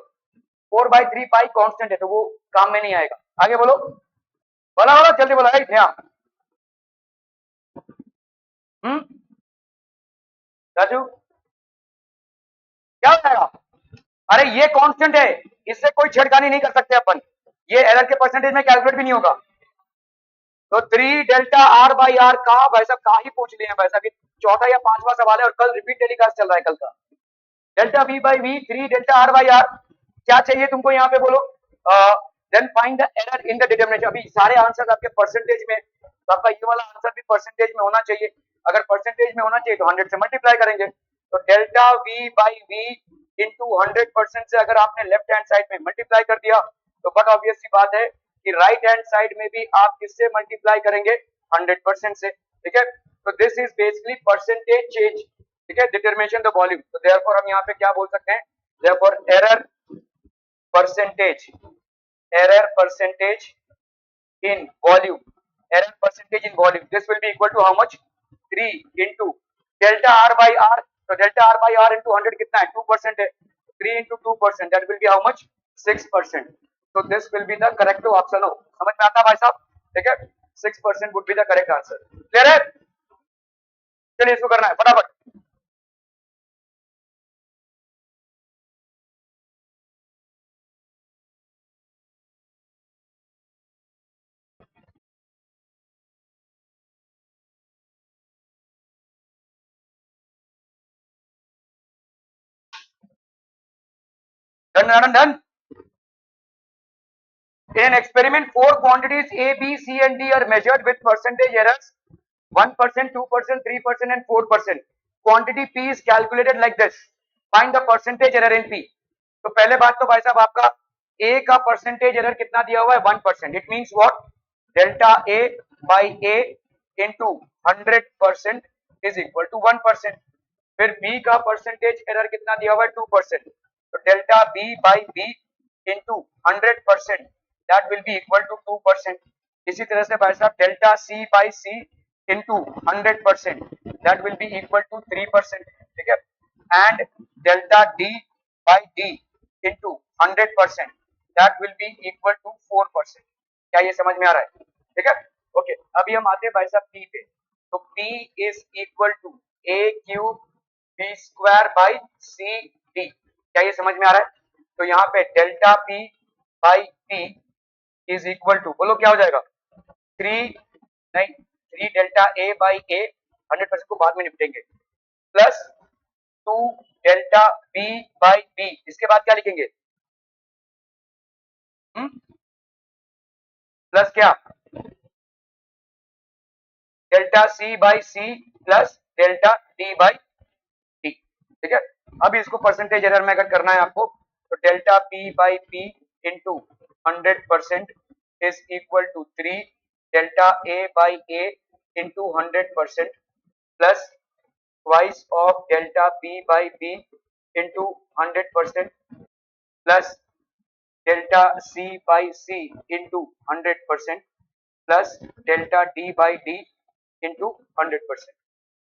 4/3 पाई कांस्टेंट है तो वो काम में नहीं आएगा. आगे बोलो, बोला बोला जल्दी बोला. राइट, हाँ. राजू क्या हो जाएगा, अरे ये कांस्टेंट है, इससे कोई छेड़खानी नहीं कर सकते अपन. ये एरर के परसेंटेज में कैलकुलेट भी नहीं होगा. तो 3 डेल्टा आर बाई आर का भाई साहब का ही पूछ लिए भाई साहब, ये चौथा या पांचवा सवाल है और कल रिपीट टेलीकास्ट चल रहा है कल का. Delta V by V 3 delta R by R, क्या चाहिए तुमको यहाँ पे बोलो. Then find the error in the determination. अभी सारे आंसर आपके परसेंटेज में, तो आपका ये वाला आंसर भी परसेंटेज में होना चाहिए. अगर परसेंटेज में होना चाहिए तो 100 से मल्टीप्लाई करेंगे. तो delta V by V into 100% से अगर आपने लेफ्ट हैंड साइड में मल्टीप्लाई कर दिया तो बट ऑब्वियस सी बात है कि राइट हैंड साइड में भी आप किससे मल्टीप्लाई करेंगे, 100% से. ठीक है, तो this is basically percentage change. ठीक है, डिटरमिनेशन द वॉल्यूम. तो देयरफॉर हम यहाँ पे क्या बोल सकते हैं, therefore error percentage, error percentage in volume, error percentage in volume, this will be equal to how much, 3 into delta r by r. तो delta r by r into 100 कितना है, 2% है. 3 into 2%, that will be how much, 6%. so this will be the correct option. हो समझ में आता है भाई साहब? ठीक है, 6% would be the correct answer. clear है? चलिए इसको करना है फटाफट. Done done. In an experiment, four quantities A, B, C, and D are measured with percentage errors 1%, 2%, 3%, and 4%. Quantity P is calculated like this. Find the percentage error in P. तो पहले बात तो भाई साहब आपका A का percentage error कितना दिया हुआ है 1%. It means what? Delta A by A into 100% is equal to 1%. फिर B का परसेंटेज एरर कितना दिया हुआ है 2%. तो delta B by B into 100% that will be equal to 2%. इसी तरह से भाई साहब delta C by C into 100% that will be equal to 3%. ठीक है. And delta D by D into 100% that will be equal to 4%. क्या ये समझ में आ रहा है? ठीक है. ओके, अभी हम आते हैं भाई साहब P पे. तो P is equal to A cube B square by C D. क्या ये समझ में आ रहा है? तो यहाँ पे delta P by P is equal to, बोलो क्या हो जाएगा? 3 नहीं 3 डेल्टा A बाई A 100% को बाद में निपटेंगे plus 2 delta B by B. इसके बाद क्या लिखेंगे? प्लस क्या? Delta C by C plus delta D by D. ठीक है. अब इसको परसेंटेज एरर में अगर करना है आपको तो delta P by P into 100% is equal to 3 delta A by A into 100% plus twice of delta B by B into 100% plus delta C by C into 100% plus delta D by D into 100%.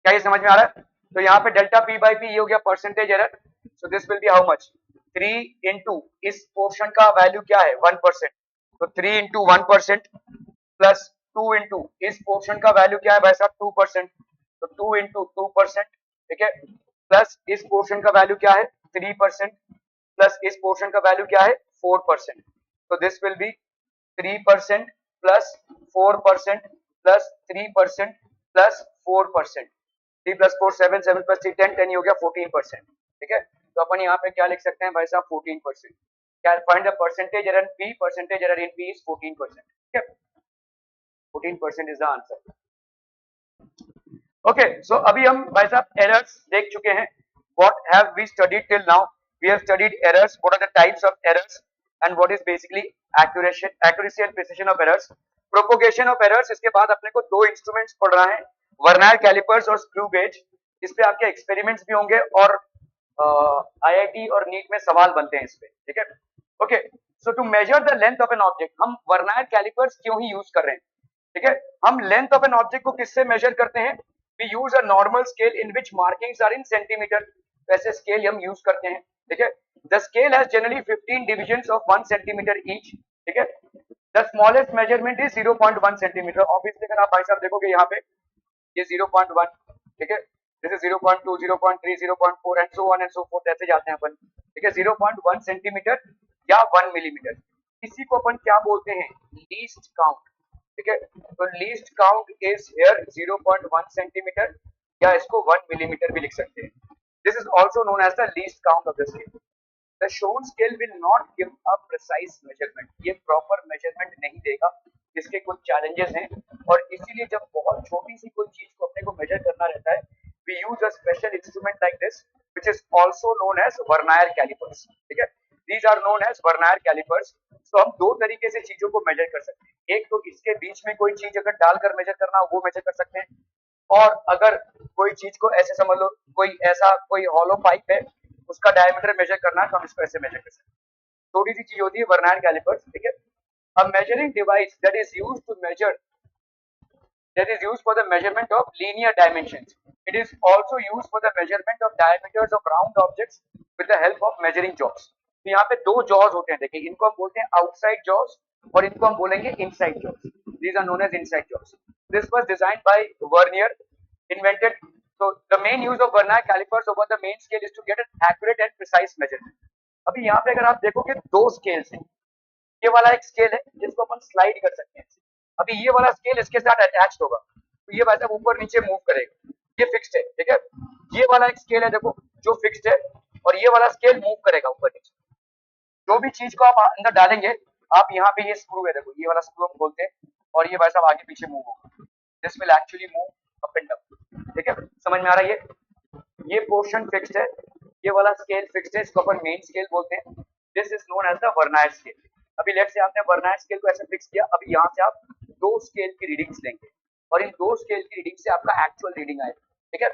क्या ये समझ में आ रहा है? तो यहाँ पे डेल्टा P by P ये हो गया percentage error. So this will B how much? 3 into इस पोर्शन का वैल्यू क्या है 1%. तो 3 इंटू 1% प्लस 2 इंटू इस पोर्शन का वैल्यू क्या है भाई साहब 2%. तो 2 इंटू 2%. ठीक है. प्लस इस पोर्शन का वैल्यू क्या है 3% प्लस इस पोर्शन का वैल्यू क्या है 4%. तो this will B 3% plus 4% plus 3% plus 4%. 3 plus 4 7 7 plus 3 10 10 हो गया 14%. ठीक है. तो अपन यहाँ पे क्या लिख सकते हैं भाई साहब 14%. क्या? Find the percentage error in P. Percentage error in P is 14%. ठीक है. 14% is the answer. Okay, so अभी हम भाई साहब errors देख चुके हैं. What have we studied till now? We have studied errors. What are the types of errors and what is basically accuracy and precision of errors. Propagation of errors. इसके बाद अपने को दो instruments पढ़ना है, वर्नायर कैलिपर्स और स्क्रू गेज. इस पे आपके एक्सपेरिमेंट्स भी होंगे और IIT और नीट में सवाल बनते हैं इस पे. ठीक है. Okay, so to measure the length of an object हम वर्नायर कैलिपर्स क्यों ही यूज कर रहे हैं? ठीक है. हम लेंथ ऑफ एन ऑब्जेक्ट को किससे मेजर करते हैं? We use a normal scale in which markings are in centimetre. वैसे स्केल हम यूज करते हैं. ठीक है. The scale has generally 15 divisions of 1 centimetre each. ठीक है. The smallest measurement is 0.1 centimetre. Obviously अगर आप भाई साहब देखोगे यहाँ पे ये 0.1. ठीक है. This is 0.2 0.3 0.4 and so on and so fourth ऐसे जाते हैं अपन. ठीक है. 0.1 सेंटीमीटर या 1 मिलीमीटर. इसी को अपन क्या बोलते हैं? Least count. ठीक है. तो least count is here 0.1 centimetre या इसको 1 मिलीमीटर भी लिख सकते हैं. This is also known as the least count of the scale. The shown scale will not give a precise measurement. ये प्रॉपर मेजरमेंट नहीं देगा. इसके कुछ चैलेंजेस हैं और इसीलिए जब बहुत छोटी सी कोई चीज को अपने को मेजर करना रहता है we use a special instrument like this which is also known as vernier calipers. ठीक है. These are known as vernier calipers. तो हम दो तरीके से चीजों को मेजर कर सकते हैं. एक तो इसके बीच में कोई चीज अगर डालकर मेजर करना हो वो मेजर कर सकते हैं. और अगर कोई चीज को ऐसे समझ लो कोई ऐसा कोई हॉलो पाइप है उसका डायमीटर मेजर करना है तो हम इसको ऐसे मेजर कर सकते हैं. छोटी सी चीज होती है वर्नायर कैलिपर्स. ठीक है. A measuring device that is used to measure that is used for the measurement of linear dimensions. It is also used for the measurement of diameters of round objects with the help of measuring jaws. तो यहाँ पे दो jaws होते हैं. देखिए इनको हम बोलते हैं outside jaws और इनको हम बोलेंगे inside jaws. These are known as inside jaws. This was designed by Vernier, invented. So the main use of vernier calipers over the main scale is to get an accurate and precise measurement. अभी यहाँ पे अगर आप देखोगे दो scales हैं. ये वाला एक स्केल है जिसको अपन स्लाइड कर सकते हैं. अभी ये वाला स्केल इसके साथ अटैच्ड होगा तो ये वैसे ऊपर नीचे मूव करेगा. ये फिक्स्ड है. ठीक है. ये वाला एक स्केल है देखो जो फिक्स्ड है और ये वाला स्केल मूव करेगा ऊपर नीचे. जो भी चीज को आप अंदर डालेंगे, आप यहाँ पे ये स्क्रू है, देखो ये वाला स्क्रू हम खोलते हैं और ये भाई साहब आगे पीछे मूव होगा, this will actually move up and down. ठीक है, समझ में आ रहा है? ये पोर्शन फिक्स्ड है, ये वाला स्केल फिक्स्ड है, इसको अपन मेन स्केल बोलते हैं। This is known as the vernier scale. अभी लेट से आपने वर्नायर स्केल को ऐसे फिक्स किया, अभी यहाँ से आप दो स्केल की रीडिंग्स लेंगे और इन दो स्केल की रीडिंग से आपका एक्चुअल रीडिंग आएगा। ठीक है,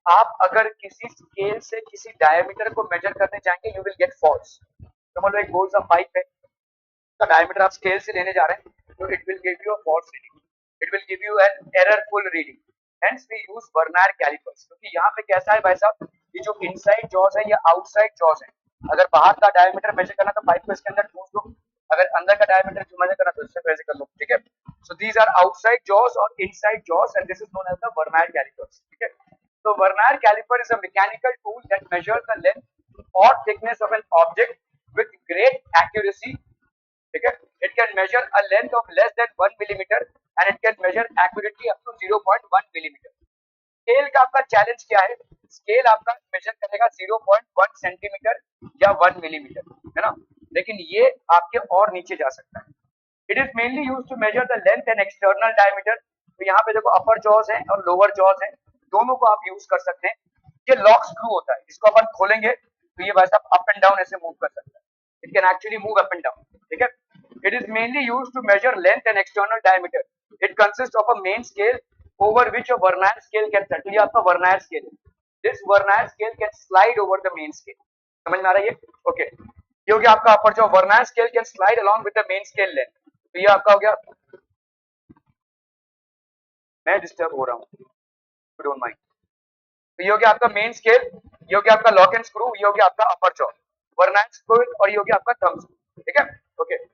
आप अगर किसी स्केल से किसी डायमीटर को मेजर करने जाएंगे, यू विल गेट फॉल्स। समझ लो एक गोल सा पाइप है, का डायमीटर आप स्केल से लेने जा रहे हैं, तो it will give you a false reading, it will give you an errorful reading. Hence we use vernier callipers, क्योंकि यहाँ पे कैसा है भाई साहब, ये जो इनसाइड जॉज है या आउटसाइड जॉज है, अगर बाहर का डायमीटर मेजर करना तो पाइप को इसके अंदर ठूस दो, अगर अंदर का डायमीटर मेजर करना तो इससे मेजर कर लो। ठीक है, so these are outside jaws और inside jaws and this is known as the vernier callipers. ठीक है, so vernier calliper is a mechanical tool that measures the length or thickness of an object with great accuracy. ठीक है, it can measure a length of less than 1 millimetre and it can measure accurately up to 0.1 millimetre. Scale का आपका challenge क्या है? Scale आपका major करेगा 0.1 centimetre या 1 millimetre, है ना, लेकिन ये आपके और नीचे जा सकता है। It is mainly use to measure the length and external diameter. तो यहाँ पे देखो अपर जॉज है और लोअर जॉज है, दोनों को आप यूज कर सकते हैं। ये लॉक स्क्रू होता है, इसको अपन खोलेंगे तो ये वैसा अप एंड डाउन ऐसे मूव कर सकता है, it can actually move up and down. ठीक है, it is mainly use to measure length and external diameter. It consist of a main scale over which a vernier scale can set. ये आपका vernier scale है, this vernier scale can slide over the main scale. समझ में आ रहा है ये? Okay, ये हो गया आपका upper jaw. Vernier scale can slide along with the main scale length. तो ये आपका हो गया, मैं डिस्टर्ब हो रहा हूँ, डोंट माइंड। तो ये हो गया आपका मेन स्केल, ये हो गया आपका लॉक एंड स्क्रू, ये हो गया आपका अपर जॉ, वर्नायर स्केल, और ये हो गया आपका थंब स्क्रू। ठीक है, okay.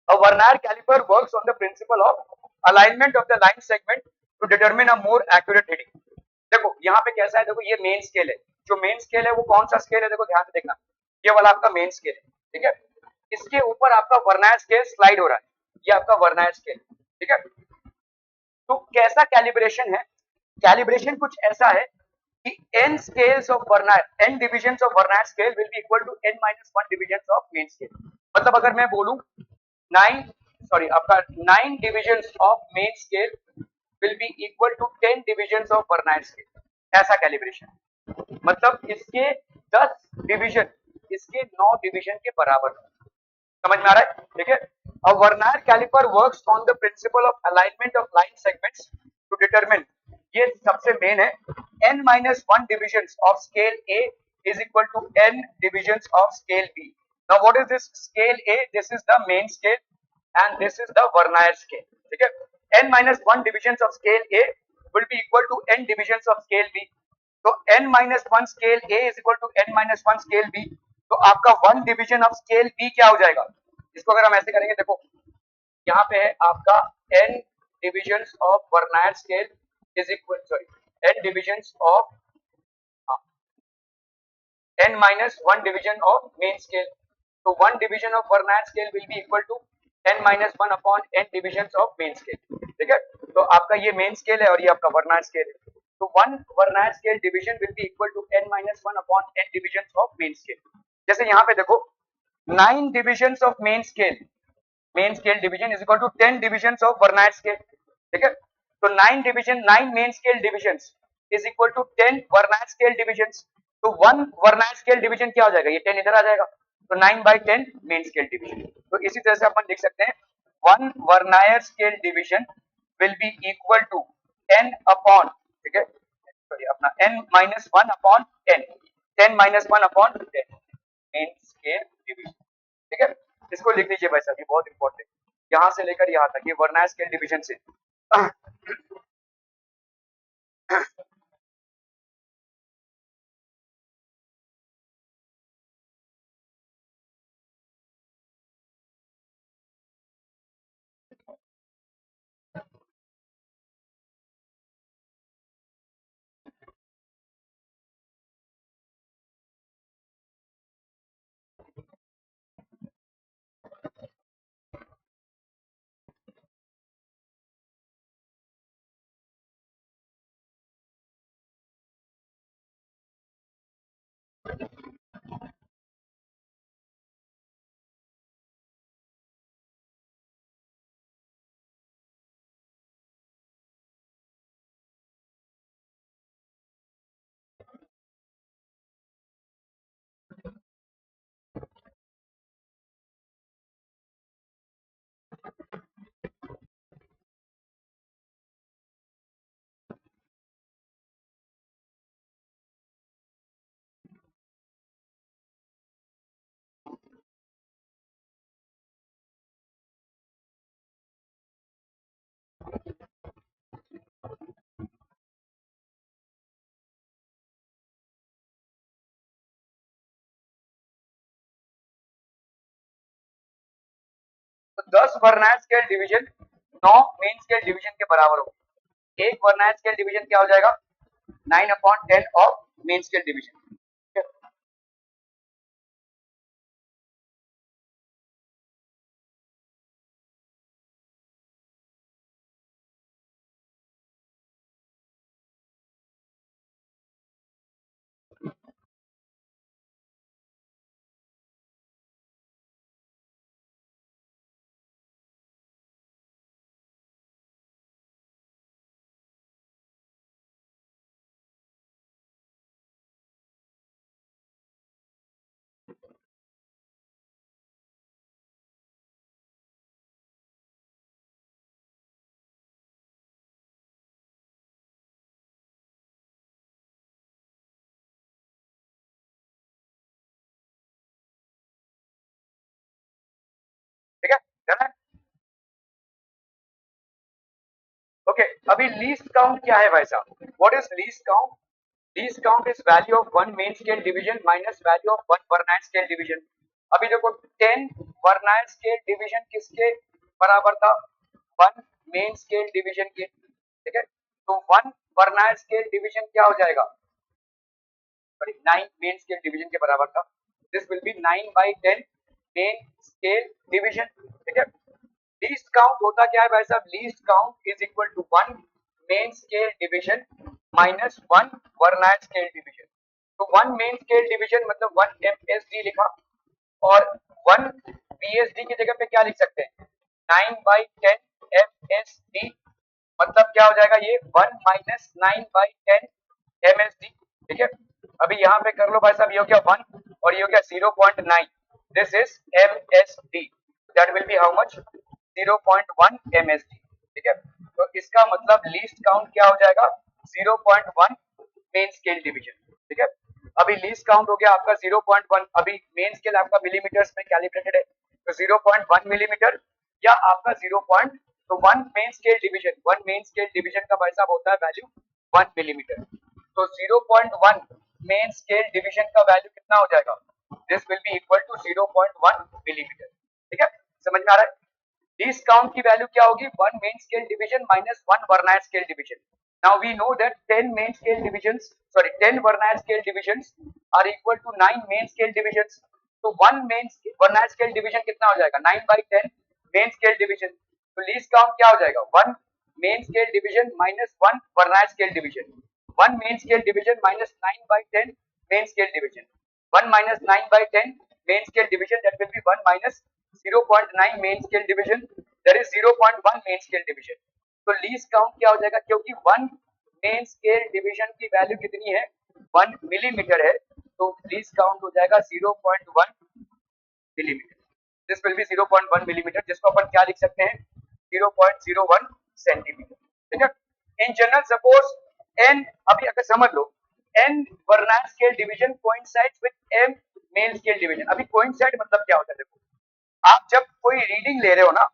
A vernier caliper works on the principle of alignment of the line segment to determine a more accurate reading. देखो यहाँ पे कैसा है, देखो ये मेन स्केल है, जो मेन स्केल है वो कौन सा स्केल है, देखो ध्यान से देखना, ये वाला आपका मेन स्केल है। ठीक है, इसके ऊपर आपका वर्नायर स्केल स्लाइड हो रहा है, ये आपका वर्नायर स्केल। ठीक है, तो कैसा कैलिब्रेशन है? कैलिब्रेशन कुछ ऐसा है कि n scales of vernier, n divisions of vernier scale will be equal to n minus 1 divisions of main scale। मतलब अगर मैं बोलूं 9, सॉरी आपका 9 divisions of main scale will be equal to 10 divisions of vernier scale, ऐसा calibration. मतलब इसके 10 division इसके 9 division के बराबर। समझ में आ रहा है? ठीक है, a vernier calliper works on the principle of alignment of line segments to determine, ये सबसे मेन है, n minus 1 divisions of scale A is equal to n divisions of scale B. Now what is this scale A? This is the main scale and this is the vernier scale. ठीक है, n minus 1 divisions of scale A will be equal to n divisions of scale B. तो n minus 1 scale A is equal to n minus 1 scale B। तो आपका 1 division of scale B क्या हो जाएगा? इसको अगर हम ऐसे करेंगे, देखो यहाँ पे है आपका n divisions of vernier scale is equal, sorry n divisions of n minus 1 division of main scale। तो 1 division of vernier scale will be equal to n minus 1 upon n divisions of main scale। ठीक है, तो आपका ये main scale है और ये आपका वर्नायर स्केल है। तो 1 vernier scale division will be equal to n minus 1 upon n divisions of main scale। जैसे यहाँ पे देखो 9 divisions of main scale division is equal to 10 divisions of vernier scale. ठीक है, तो 9 main scale divisions is equal to 10 vernier scale divisions. तो 1 vernier scale division क्या हो जाएगा, ये 10 इधर आ जाएगा, तो 9/10 मेन स्केल डिवीजन। तो इसी तरह से अपन लिख सकते हैं 1 vernier scale division will be equal to n upon, ठीक है, सॉरी अपना n minus 1 upon 10, 10 minus 1 upon 10 main scale division. ठीक है, इसको लिख लीजिए भाई साहब, ये बहुत इंपॉर्टेंट, यहाँ से लेकर यहाँ तक ये वर्नायर स्केल डिवीजन से तो 10 vernier scale division 9 main scale division के बराबर होगा। एक वर्नाइल स्केल डिवीजन क्या हो जाएगा, 9/10 ऑफ मेन स्केल डिवीजन। ठीक है, डन है। ओके, अभी लीस्ट काउंट क्या है भाई साहब, what is least count? Least count is value of one main scale division minus value of one vernier scale division. अभी देखो 10 वर्नाइल स्केल डिवीजन किसके बराबर था, वन मेन स्केल डिवीजन के। ठीक है, तो वन वर्नाइल स्केल डिवीजन क्या हो जाएगा, 9 मेन स्केल डिवीजन के बराबर था। This will be 9/10 main scale division. ठीक है, लीस्ट काउंट होता क्या है भाई साहब, least count is equal to one main scale division minus one vernier scale division. तो वन मेन स्केल डिवीजन मतलब वन एमएसडी लिखा, और वन बीएसडी की जगह पे क्या लिख सकते हैं, 9/10 एमएसडी, मतलब क्या हो जाएगा ये, वन माइनस 9/10 एमएसडी। ठीक है, अभी यहाँ पे कर लो भाई साहब, ये हो गया वन और ये हो गया 0.9, this is MSD, that will B how much, 0.1 MSD. ठीक है, तो इसका मतलब लीस्ट काउंट क्या हो जाएगा, 0.1 मेन स्केल डिवीजन। ठीक है, अभी लीस्ट काउंट हो गया आपका 0.1, अभी मेन स्केल आपका मिलीमीटर्स में कैलिब्रेटेड है, तो 0.1 मिलीमीटर या आपका 0. तो one main scale division, one main scale division का भाई साहब होता है वैल्यू 1 मिलीमीटर। तो 0.1 मेन स्केल डिवीजन का वैल्यू कितना हो जाएगा, this will be equal to 0.1 millimetre. ठीक है, समझ में आ रहा है? लीस्ट काउंट की वैल्यू क्या होगी, one main scale division minus one vernier scale division. Now we know that 10 main scale divisions, sorry 10 vernier scale divisions are equal to 9 main scale divisions. तो one main vernier scale division कितना हो जाएगा, 9/10 main scale division. तो least count क्या हो जाएगा, one main scale division minus one vernier scale division, one main scale division minus 9/10 main scale division, one minus 9/10 main scale division, that will B one minus 0.9 main scale division, that is 0.1 main scale division. तो least count क्या हो जाएगा, क्योंकि one main scale division की value कितनी है, 1 millimetre है, तो लीस्ट काउंट हो जाएगा 0.1 millimetre. This will be 0.1 millimetre, जिसको अपन क्या लिख सकते हैं, 0.01 सेंटीमीटर। ठीक है, इन जनरल सपोज n, अभी अगर समझ लो n vernier scale division coincides with m main scale division. अभी कोइंसाइड मतलब क्या होता है, देखो आप जब कोई रीडिंग ले रहे हो ना,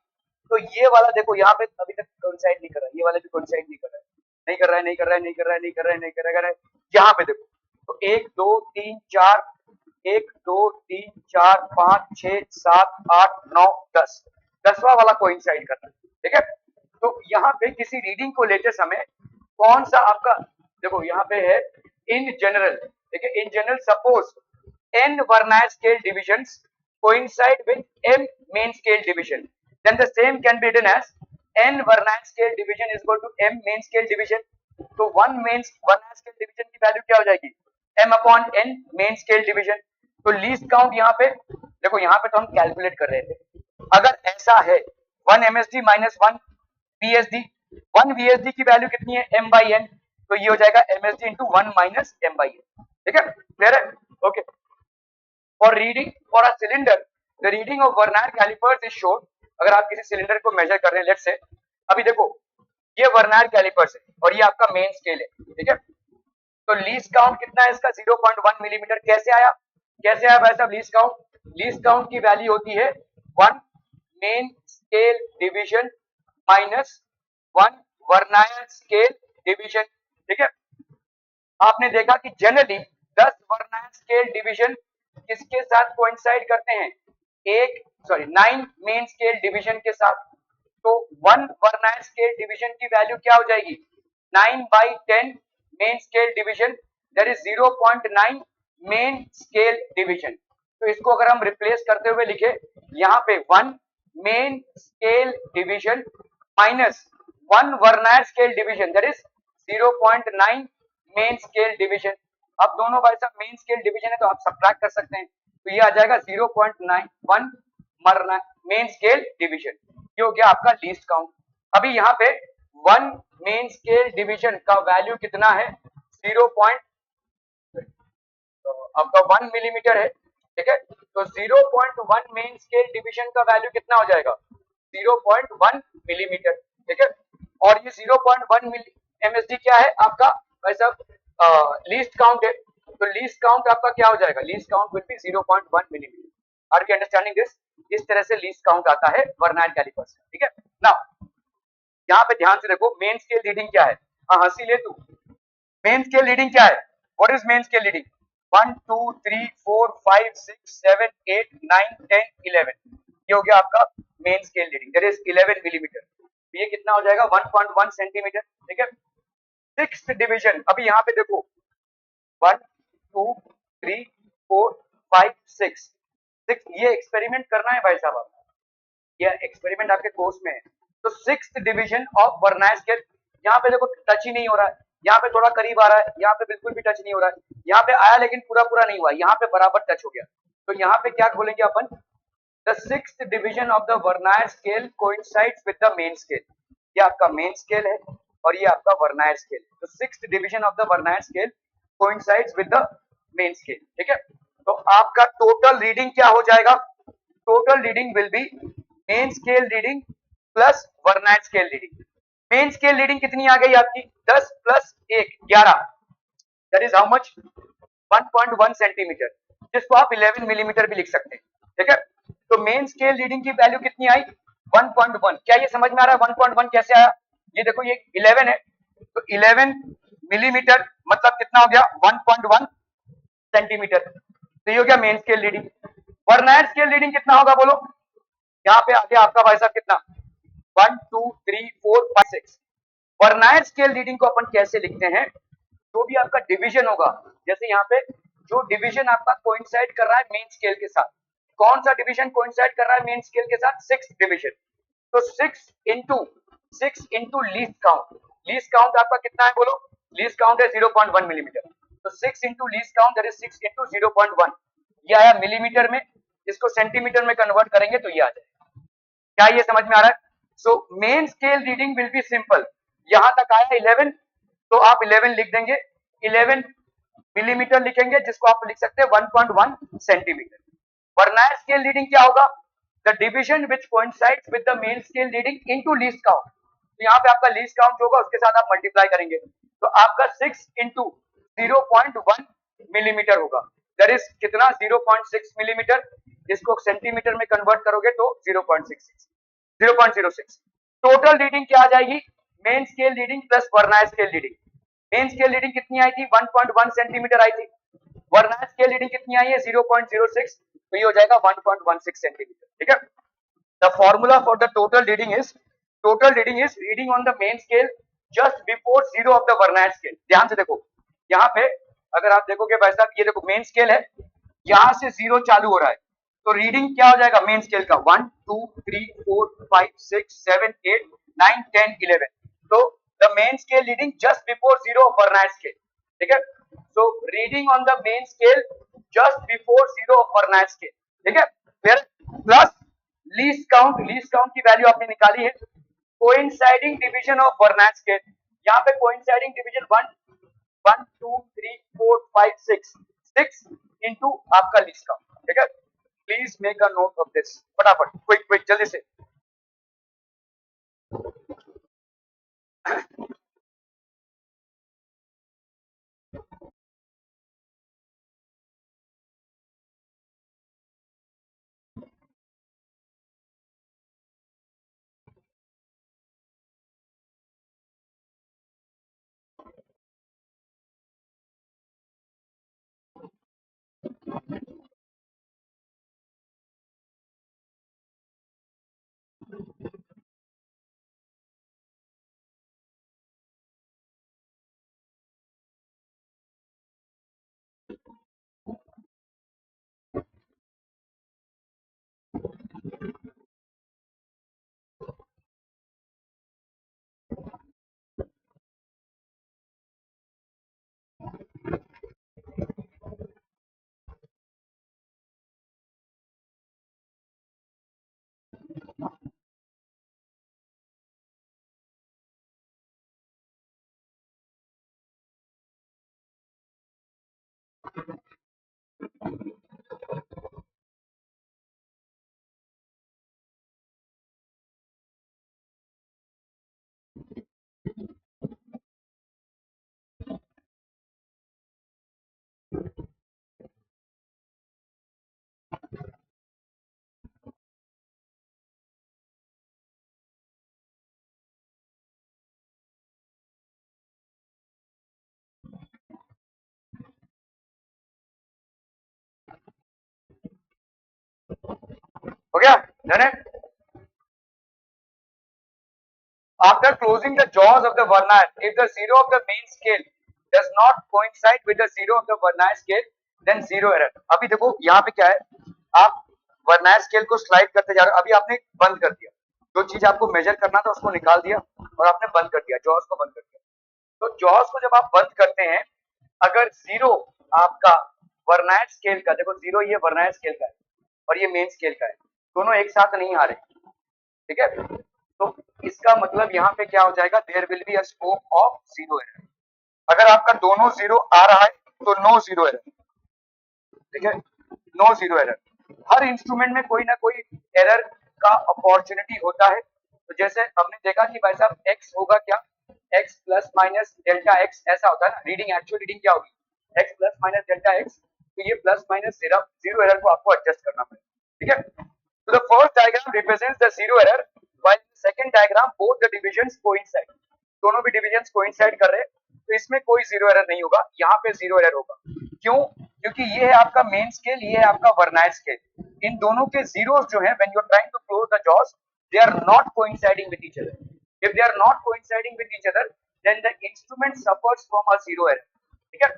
तो ये वाला देखो यहाँ पे अभी तक कोइंसाइड नहीं कर रहा है, ये वाला भी कोइंसाइड नहीं कर रहा है, नहीं कर रहा है, नहीं कर रहा है, नहीं कर रहा है, नहीं कर रहा है, नहीं कर रहा है, यहाँ पे देखो, तो 1 2 3 4, 1 2 3 4 5 6 7 8 9 10, 10वां वाला कोइंसाइड कर रहा है। ठीक है, तो यहाँ पे किसी रीडिंग को लेते समय कौन सा आपका, देखो यहाँ पे है इन जनरल। ठीक है, in general suppose n vernier scale divisions coincide with m main scale division, then the same can be written as n vernier scale division is equal to m main scale division। तो one main vernier scale division की value क्या हो जाएगी, m upon n main scale division. तो least count यहाँ पे देखो, यहाँ पे तो हम कैलकुलेट कर रहे थे, अगर ऐसा है 1 MSD माइनस 1 VSD, 1 VSD की वैल्यू कितनी है, m/n, तो ये हो जाएगा MSD इंटू 1 माइनस m/n। ठीक है, क्लियर है? Okay, for reading for a cylinder, the reading of vernier calipers is shown अगर आप किसी सिलेंडर को मेजर कर रहे हैं, लेट्स से अभी देखो ये वर्नायर कैलिपर्स है और ये आपका मेन स्केल है, ठीक है। तो लीस्ट काउंट कितना है इसका 0.1 मिलीमीटर। कैसे आया, कैसे आया भाई साहब लीस्ट काउंट? लीस्ट काउंट की वैल्यू होती है 1 main scale division minus 1 vernier scale division, ठीक है। आपने देखा कि जनरली 10 वर्नायर स्केल डिवीजन किसके साथ कोइंसाइड करते हैं? 9 मेन स्केल डिवीजन के साथ। तो 1 वर्नायर स्केल डिवीजन की वैल्यू क्या हो जाएगी? 9/10 main scale division, that is 0.9 main scale division. तो इसको अगर हम रिप्लेस करते हुए लिखे, यहाँ पे 1 main scale division minus 1 vernier scale division, that is 0.9 main scale division. अब दोनों भाई साहब मेन स्केल डिवीजन है तो आप सब्ट्रैक्ट कर सकते हैं, तो ये आ जाएगा 0.91 मेन स्केल डिवीजन। ये हो गया आपका लीस्ट काउंट। अभी यहाँ पे 1 मेन स्केल डिवीजन का वैल्यू कितना है? 0. आपका 1 मिलीमीटर है, ठीक है। तो 0.1 मेन स्केल डिवीजन का वैल्यू कितना हो जाएगा? 0.1 मिलीमीटर, ठीक है। और ये 0.1 MSD क्या है आपका भाई साहब? लीस्ट काउंट है। तो लीस्ट काउंट आपका क्या हो जाएगा? Least count will be 0.1 millimetre. Are you understanding this? इस तरह से लीस्ट काउंट आता है वर्नायर कैलिपर्स, ठीक है। नाउ यहाँ पे ध्यान से देखो मेन स्केल रीडिंग क्या है। हाँ हंसी ले तू, मेन स्केल रीडिंग क्या है? What is main scale reading? 1 2 3 4 5 6 7 8 9 10 11, ये हो गया आपका main scale reading, that is 11 millimetre. ये कितना हो जाएगा? 1.1 सेंटीमीटर, ठीक है। सिक्स्थ डिवीजन, अभी यहाँ पे देखो 1 2 3 4 5 6 6, ये एक्सपेरिमेंट करना है भाई साहब आपको, ये एक्सपेरिमेंट आपके कोर्स में है। तो sixth division of vernier scale, यहाँ पे देखो टच ही नहीं हो रहा है, यहाँ पे थोड़ा करीब आ रहा है, यहाँ पे बिल्कुल भी टच नहीं हो रहा है, यहाँ पे आया लेकिन पूरा पूरा नहीं हुआ, यहाँ पे बराबर टच हो गया। तो यहाँ पे क्या बोलेंगे अपन? The sixth division of the vernier scale coincides with the main scale. ये आपका मेन स्केल है और ये आपका वर्नायर स्केल। तो sixth division of the vernier scale coincides with the main scale, ठीक है। तो आपका टोटल रीडिंग क्या हो जाएगा? Total reading will be main scale reading plus vernier scale reading. Main scale reading कितनी आ गई आपकी? 10 plus 1 11, that is how much? 1.1 centimetre, जिसको आप 11 मिलीमीटर भी लिख सकते हैं, ठीक है। तो मेन स्केल रीडिंग की वैल्यू कितनी आई? 1.1। क्या ये समझ में आ रहा है 1.1 कैसे आया? ये देखो ये 11 है, तो 11 मिलीमीटर मतलब कितना हो गया? 1.1 सेंटीमीटर। तो ये हो गया main scale reading. Vernier scale reading कितना होगा बोलो? यहाँ पे आ गया आपका भाई साहब कितना? 1 2 3 4 5 6। वर्नायर स्केल रीडिंग को अपन कैसे लिखते हैं? जो भी आपका डिवीजन होगा, जैसे यहाँ पे जो डिवीजन आपका कोइंसाइड कर रहा है मेन स्केल के साथ, कौन सा डिवीजन कोइंसाइड कर रहा है मेन स्केल के साथ? Six division. तो 6 into least count, least count आपका कितना है बोलो? लीस्ट काउंट है 0.1 मिलीमीटर। तो 6 into least count that is 6 into 0.1, ये आया मिलीमीटर में, इसको सेंटीमीटर में कन्वर्ट करेंगे तो ये आ जाएगा। क्या ये समझ में आ रहा है? So main scale reading will B simple. यहां तक आया 11, तो आप 11 लिख देंगे, 11 मिलीमीटर लिखेंगे, जिसको आप लिख सकते हैं 1.1 सेंटीमीटर। वर्नायर स्केल रीडिंग क्या होगा? The division which coincides with the main scale reading into least count. तो यहाँ पे आपका लीस्ट काउंट होगा, उसके साथ आप मल्टीप्लाई करेंगे, तो आपका 6 इंटू 0.1 मिलीमीटर होगा, दैट इज कितना? 0.6 मिलीमीटर। इसको सेंटीमीटर में कन्वर्ट करोगे तो 0.06। टोटल रीडिंग क्या आ जाएगी? Main scale reading plus vernier scale reading. Main scale reading कितनी आई थी? 1.1 सेंटीमीटर आई थी। वर्नायर स्केल रीडिंग कितनी आई है? 0.06, तो ये हो जाएगा 1.16 सेंटीमीटर, ठीक है। The formula for the total reading is reading on the main scale just before zero of the vernier scale. ध्यान से देखो, यहाँ पे अगर आप देखोगे भाई साहब, ये देखो मेन स्केल है, यहां से जीरो चालू हो रहा है, तो रीडिंग क्या हो जाएगा मेन स्केल का? 1 2 3 4 5 6 7 8 9 10 11। तो the main scale reading just before zero of vernier scale, ठीक है। So reading on the main scale just before zero of vernier scale, ठीक है। फिर प्लस लीस्ट काउंट की वैल्यू आपने निकाली है। Coinciding division of vernier scale, यहाँ पे कोइंसाइडिंग डिवीजन 1 1 2 3 4 5 6 इंटू आपका लीस्ट काउंट, ठीक है। Please make a note of this, फटाफट क्विक क्विक जल्दी से। हो गया? डन है? After closing the jaws of the Vernier, if the zero of the main scale does not coincide with the zero of the Vernier scale, then zero error. अभी देखो यहाँ पे क्या है, आप Vernier scale को स्लाइड करते जा रहे हो, अभी आपने बंद कर दिया, जो चीज आपको मेजर करना था उसको निकाल दिया और आपने बंद कर दिया, जॉस को बंद कर दिया। तो जॉस को जब आप बंद करते हैं, अगर जीरो आपका वर्नायर स्केल का, देखो जीरो ये वर्नायर स्केल का है और ये मेन स्केल का है, दोनों एक साथ नहीं आ रहे, ठीक है? तो इसका मतलब यहाँ पे क्या हो जाएगा, there will be a scope of zero error. अगर आपका दोनों जीरो आ रहा है तो नो जीरो एरर, ठीक है? No zero error. हर इंस्ट्रूमेंट में कोई ना कोई एरर का अपॉर्चुनिटी होता है। तो जैसे हमने देखा कि भाई साहब एक्स होगा क्या, x plus minus delta x, ऐसा होता है ना, रीडिंग एक्चुअल रीडिंग क्या होगी, x plus minus delta x. तो ये प्लस माइनस जीरो एरर को आपको एडजस्ट करना पड़ेगा, ठीक है? तो the first diagram represents the zero error, while second diagram both the divisions coincide. दोनों भी डिविजन्स कोइंसाइड कर रहे हैं, तो इसमें कोई जीरो एरर नहीं होगा, यहाँ पे जीरो एरर होगा। क्यों? क्योंकि ये है आपका मेन स्केल, ये है आपका वर्नायर स्केल। इन दोनों के जीरोस जो है, when you are trying to close the jaws, they are not coinciding with each other. If they are not coinciding with each other, then the instrument suffers from a zero error. ठीक है?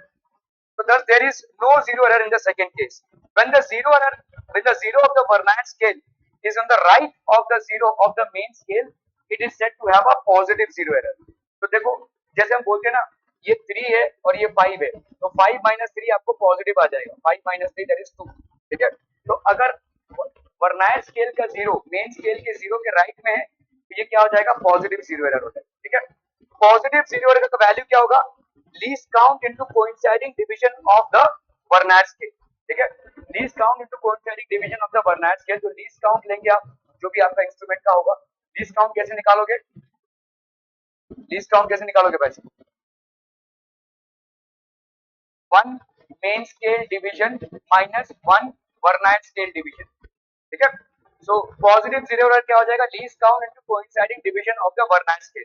So thus there is no zero error in the second case. When the zero error, when the zero of the Vernier scale is on the right of the zero of the main scale, it is said to have a positive zero error. तो देखो, जैसे हम बोलते हैं ना, ये 3 है और ये 5 है, तो 5 माइनस 3 आपको पॉजिटिव आ जाएगा, 5 माइनस 3 दैट इज 2, ठीक है? तो अगर वर्नायर स्केल का जीरो मेन स्केल के जीरो के राइट में है, तो ये क्या हो जाएगा, पॉजिटिव जीरो एरर हो जाएगा, ठीक है? पॉजिटिव जीरो एरर का वैल्यू क्या होगा, least count into coinciding division of the vernier scale, ठीक है? Least count into coinciding division of the vernier scale. तो लीस्ट काउंट लेंगे आप, जो भी आपका इंस्ट्रूमेंट का होगा। लीस्ट काउंट कैसे निकालोगे, लीस्ट काउंट कैसे निकालोगे भाई? One main scale division minus one vernier scale division, ठीक है? सो पॉजिटिव जीरो एरर क्या हो जाएगा, least count into coinciding division of the vernier scale.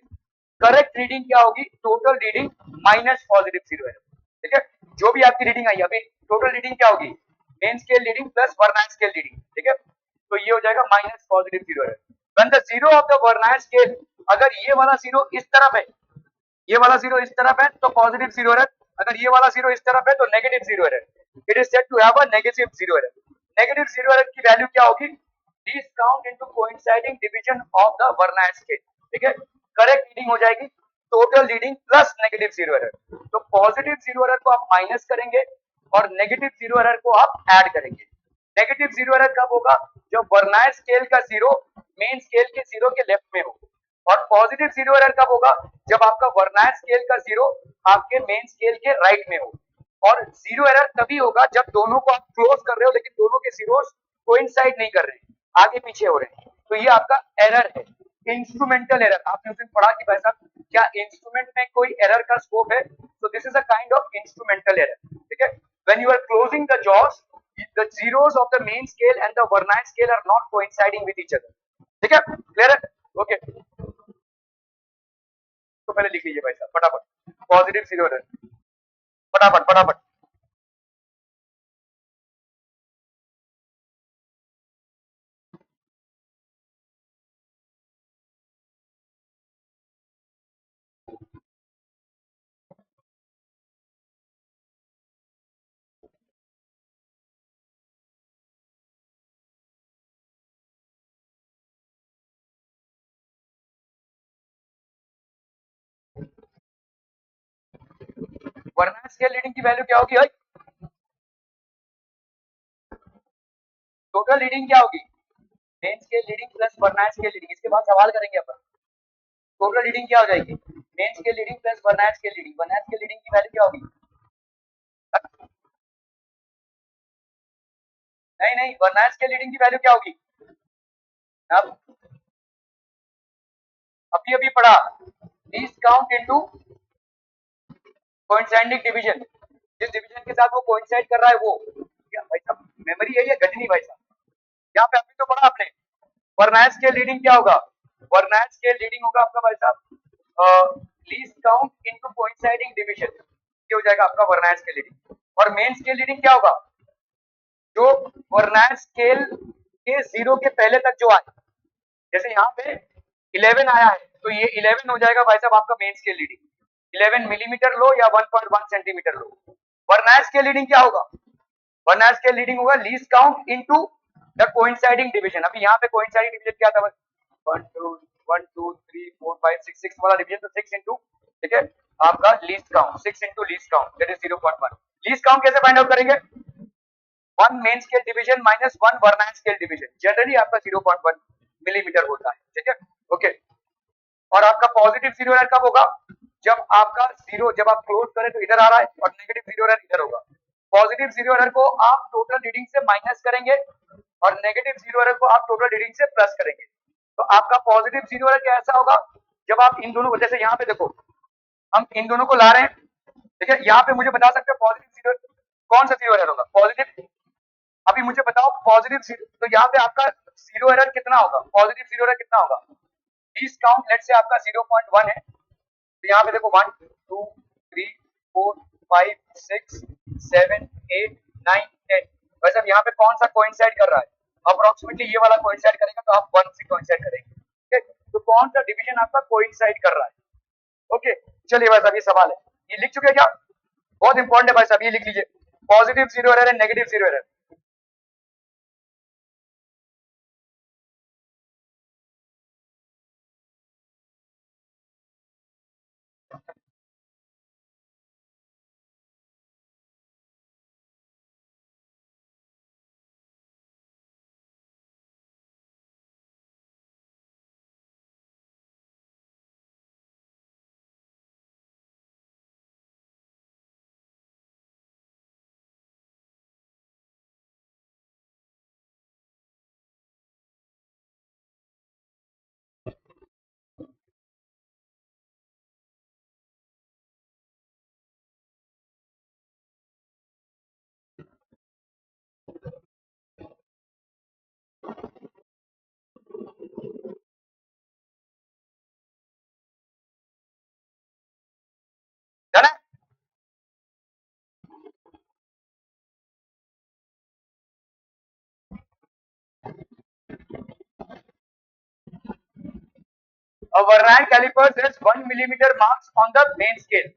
Correct reading क्या होगी, total reading minus positive zero error, ठीक है? जो भी आपकी रीडिंग आई अभी, टोटल रीडिंग क्या होगी, main scale reading plus vernier scale reading, ठीक है? तो ये हो जाएगा minus positive zero error. When the zero of the vernier scale, अगर ये वाला जीरो इस तरफ है, ये वाला जीरो इस तरफ है तो पॉजिटिव जीरो एरर, अगर ये वाला जीरो इस तरफ है तो negative zero error. It is said to have a negative zero error. Negative zero error की वैल्यू क्या होगी, least count into coinciding division of the vernier scale, ठीक है? करेक्ट रीडिंग हो जाएगी total reading plus negative zero error. तो positive zero error को आप माइनस करेंगे और नेगेटिव जीरो एरर को आप ऐड करेंगे। नेगेटिव जीरो एरर कब होगा, जब वर्नायर स्केल का जीरो मेन स्केल के जीरो के लेफ्ट में हो। और पॉजिटिव जीरो एरर कब होगा, जब आपका वर्नायर स्केल का जीरो आपके मेन स्केल के राइट में हो। और जीरो एरर तभी होगा जब दोनों को आप क्लोज कर रहे हो लेकिन दोनों के जीरोस कोइंसाइड नहीं कर रहे हैं, आगे पीछे हो रहे हैं, तो ये आपका एरर है। इंस्ट्रूमेंटल एरर, आपने उस दिन पढ़ा कि भाई साहब क्या इंस्ट्रूमेंट में कोई एरर का स्कोप है, तो this is a kind of instrumental error, ठीक है। When you are closing the jaws, the zeros of the main scale and the vernier scale are not coinciding with each other, ठीक है, clear है, okay. तो पहले लिख लीजिए भाई साहब फटाफट, पॉजिटिव जीरो एरर, फटाफट फटाफट। वर्नाइल स्केल रीडिंग की वैल्यू क्या होगी भाई, टोटल रीडिंग क्या होगी, main scale reading plus vernier scale reading, इसके बाद सवाल करेंगे अपन, टोटल रीडिंग क्या हो जाएगी, main scale reading plus vernier scale reading, vernier scale reading की वैल्यू क्या होगी, नहीं नहीं, वर्नाइल स्केल रीडिंग की वैल्यू क्या होगी, अब अभी अभी पढ़ा, least count into coinciding division, जिस डिवीजन के साथ वो कोइंसाइड कर रहा है वो, क्या भाई साहब मेमोरी है या गजनी भाई साहब, यहाँ पे अभी तो पढ़ा आपने, वर्नाइल स्केल रीडिंग क्या होगा, वर्नाइल स्केल रीडिंग होगा आपका भाई साहब least count into coinciding division, ये हो जाएगा आपका वर्नाइल स्केल रीडिंग। और मेन स्केल रीडिंग क्या होगा, जो वर्नाइल स्केल के जीरो के पहले तक जो आए, जैसे यहाँ पे 11 आया है तो ये 11 हो जाएगा भाई साहब आपका मेन स्केल रीडिंग, 11 मिलीमीटर लो या 1.1 सेंटीमीटर लो। वर्नाइल स्केल रीडिंग क्या होगा, वर्नाइल स्केल रीडिंग होगा least count into the coinciding division, अभी यहाँ पे कोइंसाइडिंग डिवीजन क्या था, 1 2 3 4 5 6 वाला डिवीजन, तो 6 इंटू, ठीक है, आपका least count 6 into least count that is 0.1। Least count कैसे फाइंड आउट करेंगे, 1 main scale division minus 1 vernier scale division, generally आपका 0.1 मिलीमीटर होता है, ठीक है, ओके। और आपका पॉजिटिव जीरो एरर कब होगा, जब आपका जीरो, जब आप क्लोज करें तो इधर आ रहा है और नेगेटिव जीरो एरर इधर होगा, पॉजिटिव जीरो एरर को आप टोटल रीडिंग से माइनस करेंगे और नेगेटिव जीरो एरर को आप टोटल रीडिंग से प्लस करेंगे, तो आपका पॉजिटिव जीरो एरर कैसा होगा, जब आप इन दोनों को, जैसे यहाँ पे देखो हम इन दोनों को ला रहे हैं, ठीक है, यहाँ पे मुझे बता सकते हो पॉजिटिव जीरो कौन सा जीरो एरर होगा, पॉजिटिव, अभी मुझे बताओ पॉजिटिव जीरो, तो यहाँ पे आपका जीरो एरर कितना होगा, पॉजिटिव जीरो एरर कितना होगा, लीस्ट काउंट लेट से आपका 0.1 है, तो यहाँ पे देखो 1 2 3 4 5 6 7 8 9 10, वैसे अब यहाँ पे कौन सा कोइंसाइड कर रहा है, अप्रोक्सीमेटली ये वाला कोइंसाइड करेगा तो आप 1 से कोइंसाइड करेंगे, ठीक है, तो कौन सा डिवीजन आपका कोइंसाइड कर रहा है, ओके। चलिए भाई साहब ये सवाल है, ये लिख चुके हैं क्या, बहुत इंपॉर्टेंट है भाई साहब, ये लिख लीजिए, positive zero error and negative zero error. Done है, a vernier caliper has 1 millimeter marks on the main scale,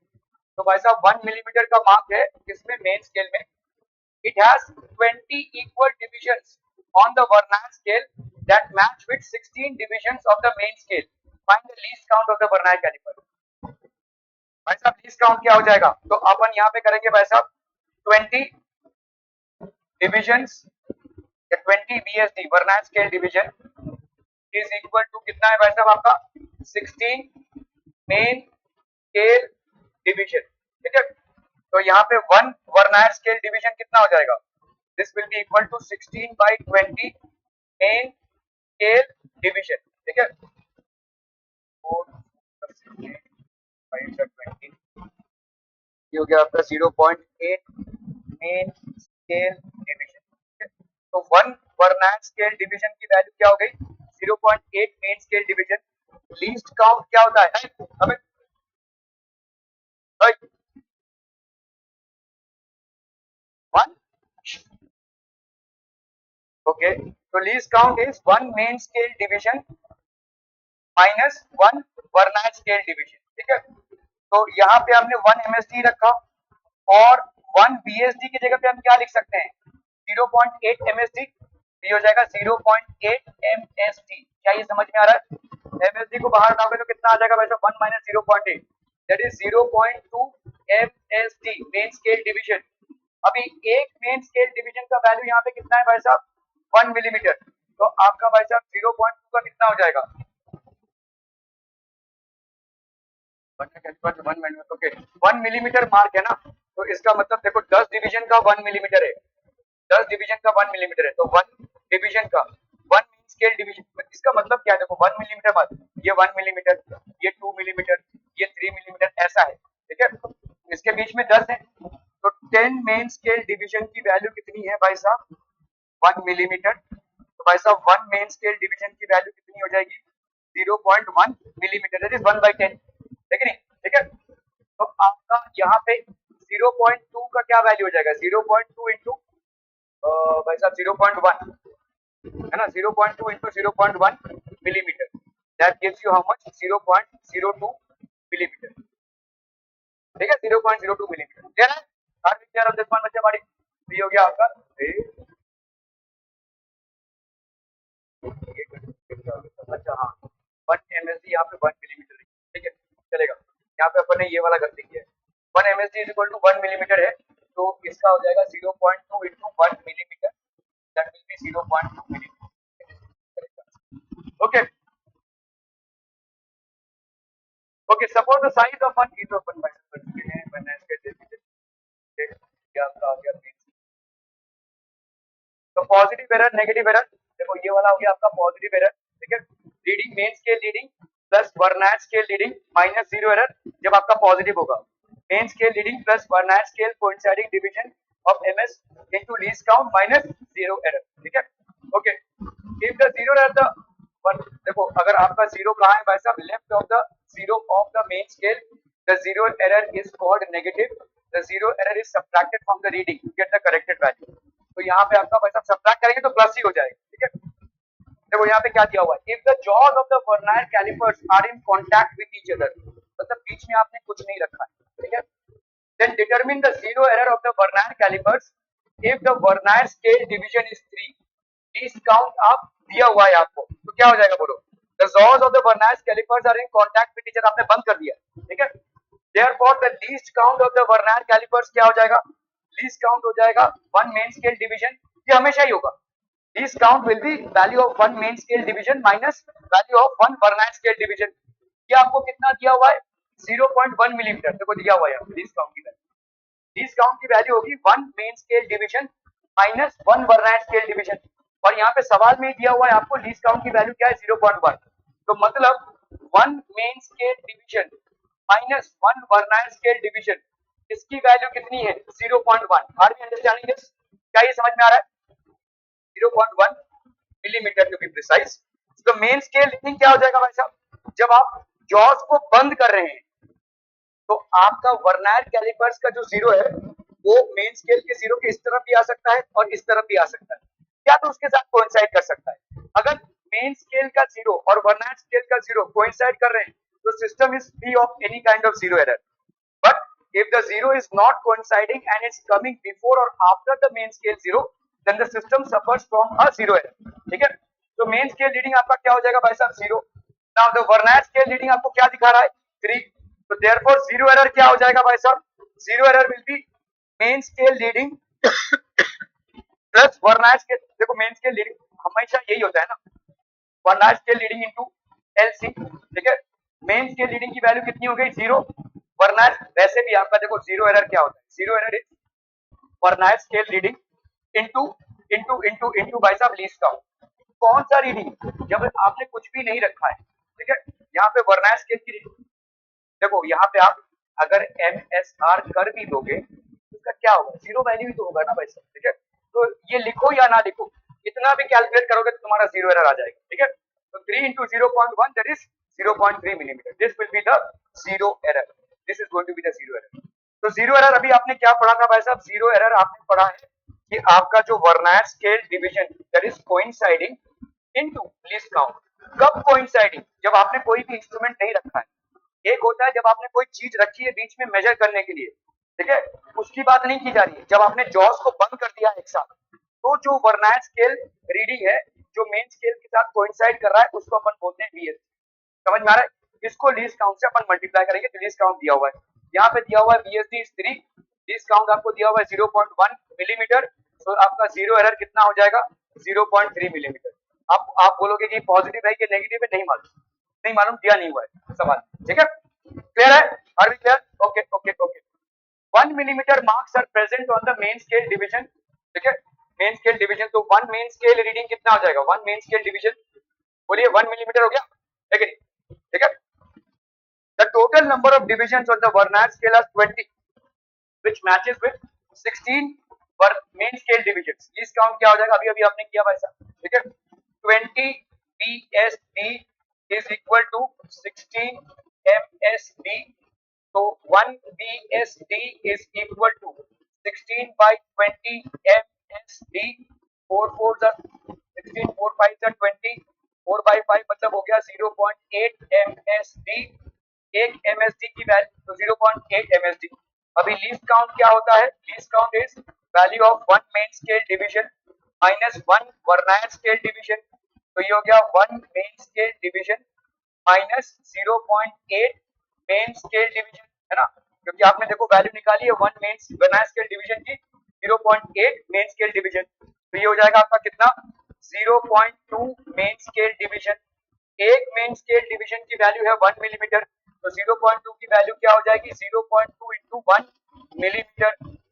तो भाई साहब 1 मिलीमीटर का मार्क है किसमें, मेन स्केल में, it has 20 equal divisions on the vernier scale that match with 16 divisions of the main scale, find the least count of the vernier caliper, भाई साहब least count क्या हो जाएगा, तो अपन यहाँ पे करेंगे भाई साहब 20 divisions, 20 VSD vernier scale division is equal to कितना है भाई साहब आपका 16 मेन स्केल डिवीजन, ठीक है, तो यहाँ पे 1 वर्नाइल स्केल डिवीजन कितना हो जाएगा, this will be equal to 16/20 main scale division, ठीक है, 20, ये हो गया आपका 0.8 मेन स्केल डिवीजन। तो वन वर्नायर स्केल डिवीजन की वैल्यू क्या हो गई? 0.8 main scale division. Least count क्या होता है? हमें वन, ओके, तो least count is one main scale division minus one vernier scale division, ठीक है। तो यहाँ पे हमने वन एमएसडी रखा और वन बीएसडी की जगह पे हम क्या लिख सकते हैं? 0.8 एमएसडी, ये हो जाएगा 0.8 एमएसडी। क्या ये समझ में आ रहा है? एमएसडी को बाहर हटाओगे तो कितना आ जाएगा भाई साहब? 1 minus 0.8, that is 0.2 MSD main scale division. अभी एक मेन स्केल डिवीजन का वैल्यू यहाँ पे कितना है भाई साहब? 1 मिलीमीटर। तो आपका भाई साहब 0.2 का कितना हो जाएगा? ओके, 1 मिलीमीटर मार्क है ना, तो इसका मतलब देखो 10 डिवीजन का 1 मिलीमीटर है, 10 डिवीजन का 1 मिलीमीटर है, तो 1 डिवीजन का 1 मीन स्केल डिवीजन, इसका मतलब क्या है? देखो 1 मिलीमीटर बाद ये 1 मिलीमीटर, ये 2 मिलीमीटर, ये 3 मिलीमीटर, ऐसा है, ठीक है। इसके बीच में 10 है, तो 10 मेन स्केल डिवीजन की वैल्यू कितनी है भाई साहब? 1 मिलीमीटर। तो भाई साहब 1 मेन स्केल डिवीजन की वैल्यू कितनी हो जाएगी? 0.1 मिलीमीटर, दैट इज 1/10, ठीक है नहीं? ठीक है, तो आपका यहाँ पे 0.2 का क्या वैल्यू हो जाएगा? 0.2 इंटू भाई साहब 0.1 है ना, 0.2 into 0.1 millimetre, that gives you how much? 0.02 millimetre, ठीक है, 0.02 मिलीमीटर। क्लियर है? Are we clear of this one बच्चा हमारी? तो ये हो गया आपका अच्छा, हाँ, 1 एमएसडी यहाँ पे 1 मिलीमीटर, ठीक है, चलेगा। यहाँ पे अपन ने ये वाला गलती किया है। 1 MSD is equal to 1 millimetre है, तो इसका हो जाएगा 0.2 into 1 millimetre, that will be 0.2 millimetre. Okay, okay, suppose the size of one, ये तो अपन बात कर चुके हैं, वन एस के डेफिनेट क्या आपका आ गया। तो पॉजिटिव एरर, नेगेटिव एरर, देखो ये वाला हो गया आपका पॉजिटिव एरर, ठीक है। Reading main scale reading plus vernier scale reading minus zero error जब आपका पॉजिटिव होगा। Main scale reading plus vernier scale coinciding division of MS into least count minus zero error, ठीक है। Okay, if the zero error the देखो अगर आपका zero कहाँ है भाई साहब? Left of the zero of the main scale, the zero error is called negative, the zero error is subtracted from the reading to get the corrected value. तो यहाँ पे आपका भाई साहब सब्ट्रैक्ट करेंगे तो प्लस ही हो जाएगा, ठीक है। देखो यहाँ पे क्या दिया हुआ है? If the jaws of the vernier calipers are in contact with each other, मतलब बीच में आपने कुछ नहीं रखा है, ठीक है। Then determine the zero error of the vernier calipers if the vernier scale division is 3। Least count आप दिया हुआ है आपको, तो क्या हो जाएगा बोलो? The jaws of the vernier calipers are in contact with each other, आपने बंद कर दिया, ठीक है। Therefore the least count of the vernier calipers क्या हो जाएगा? लीस्ट काउंट हो जाएगा 1 मेन स्केल डिवीजन, ये हमेशा ही होगा। Least count will be value of 1 main scale division minus value of 1 vernier scale division. ये आपको कितना दिया हुआ है? 0.1 मिलीमीटर, देखो दिया हुआ है लीस्ट काउंट की वैल्यू। लीस्ट काउंट की वैल्यू होगी 1 main scale division minus 1 vernier scale division, और यहाँ पे सवाल में दिया हुआ है आपको लीस्ट काउंट की वैल्यू क्या है? 0.1। तो मतलब 1 main scale division minus 1 vernier scale division, इसकी वैल्यू कितनी है? 0.1। Are we understanding this? क्या ये समझ में आ रहा है? 0.1 मिलीमीटर टू बी प्रिसाइज। तो मेन स्केल रीडिंग क्या हो जाएगा भाई साहब? जब आप जॉज को बंद कर रहे हैं तो आपका वर्नायर कैलिपर्स का जो जीरो है वो मेन स्केल के जीरो के इस तरफ भी आ सकता है और इस तरफ भी आ सकता है, या तो उसके साथ कोइंसाइड कर सकता है। अगर मेन स्केल का जीरो और वर्नायर स्केल का जीरो कोइंसाइड कर रहे हैं तो system is free of any kind of zero error. But if the zero is not coinciding and it's coming before or after the main scale zero, then the system suffers from a zero error, ठीक है। तो main scale reading आपका क्या हो जाएगा भाई साहब? Zero. Now the vernier scale reading आपको क्या दिखा रहा है? 3। तो देयरफॉर जीरो एरर क्या हो जाएगा भाई साहब? Zero error will be main scale reading plus vernier scale. देखो मेन स्केल रीडिंग हमेशा यही होता है ना, vernier scale reading into L, ठीक है। मेन स्केल रीडिंग की वैल्यू कितनी हो गई? जीरो। वर्नायर वैसे भी आपका देखो जीरो एरर क्या होता है? Zero error is vernier scale reading into into into into भाई साहब लीस्ट काउंट। कौन सा रीडिंग? जब आपने कुछ भी नहीं रखा है, ठीक है। यहाँ पे वर्नायर स्केल की रीडिंग देखो, यहाँ पे आप अगर MSR कर भी दोगे तो इसका क्या होगा, जीरो वैल्यू ही तो होगा ना भाई साहब, ठीक है। तो ये लिखो या ना लिखो, इतना भी कैलकुलेट करोगे तो तुम्हारा जीरो एरर आ जाएगा, ठीक है। तो 3 into 0.1 that is 0.3 millimeter. This will be the zero error. This is going to be the zero error. तो जीरो एरर अभी आपने क्या पढ़ा था भाई साहब, जीरो एरर आपने पढ़ा है कि आपका जो vernier scale division that is coinciding into least count. कब कोइंसाइडिंग, जब आपने कोई भी इंस्ट्रूमेंट नहीं रखा है। एक होता है जब आपने कोई चीज रखी है बीच में मेजर करने के लिए, ठीक है, उसकी बात नहीं की जा रही है। जब आपने जॉस को बंद कर दिया एक साथ, तो जो वर्नायर स्केल रीडिंग है जो मेन स्केल के साथ कोइंसाइड कर रहा है उसको अपन बोलते हैं VS। समझ में आ रहा है। इसको लीस्ट काउंट से अपन मल्टीप्लाई करेंगे तो लीस्ट काउंट दिया हुआ है, यहाँ पे दिया हुआ है VSD is 3, लीस्ट काउंट आपको दिया हुआ है 0.1 मिलीमीटर। तो आपका जीरो एरर कितना हो जाएगा, 0.3 मिलीमीटर। आप बोलोगे कि पॉजिटिव है कि नेगेटिव है, नहीं मालूम, नहीं मालूम, दिया नहीं हुआ है सवाल, ठीक है। क्लियर है, are we clear, okay okay okay. 1 millimetre marks are present on the main scale division, ठीक है, मेन स्केल डिवीजन। तो 1 मेन स्केल रीडिंग कितना हो जाएगा, 1 मेन स्केल डिवीजन, बोलिए 1 मिलीमीटर हो गया, लेकिन ठीक है। The total number of divisions on the Vernier scale is 20, which matches with 16 main scale divisions. Least count क्या हो जाएगा, अभी अभी आपने किया वैसा, ठीक है। 20 VSD is equal to 16 MSD. So 1 VSD is equal to 16 by 20 MSD. 4 4s are 16, 4 5s are 20, 4 by 5 मतलब हो गया 0.8 MSD। एक MSD की वैल्यू तो 0.8 MSD। अभी लीस्ट काउंट क्या होता है, least count is value of 1 main scale division minus 1 vernier scale division. तो ये हो गया 1 main scale division minus 0.8 main scale division, है ना, क्योंकि आपने देखो वैल्यू निकाली है 1 मेन वर्नायर स्केल डिवीजन की, 0.8 मेन स्केल डिवीजन। तो ये हो जाएगा आपका कितना, 0.2 मेन स्केल डिवीजन। एक मेन स्केल डिवीजन की वैल्यू है 1 मिलीमीटर, तो 0.2 की वैल्यू क्या हो जाएगी, 0.2 इंटू 1 मिलीमीटर।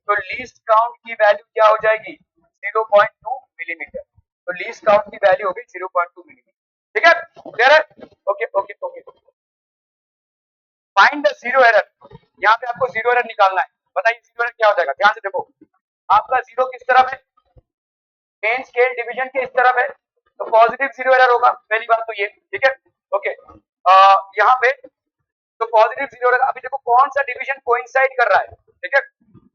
तो लीस्ट काउंट की वैल्यू क्या हो जाएगी, 0.2 मिलीमीटर। तो लीस्ट काउंट की वैल्यू होगी 0.2 मिलीमीटर, ठीक है, क्लियर है, okay okay okay. Find the zero error, यहाँ पे आपको जीरो एरर निकालना है। बताइए जीरो एरर क्या हो जाएगा, ध्यान से देखो, आपका जीरो किस तरफ है, मेन स्केल डिवीजन के इस तरफ है, तो पॉजिटिव जीरो एरर होगा, पहली बात तो ये, ठीक है, ओके। यहाँ पे तो पॉजिटिव जीरो एरर। अभी देखो कौन सा डिवीजन कोइंसाइड कर रहा है, ठीक है।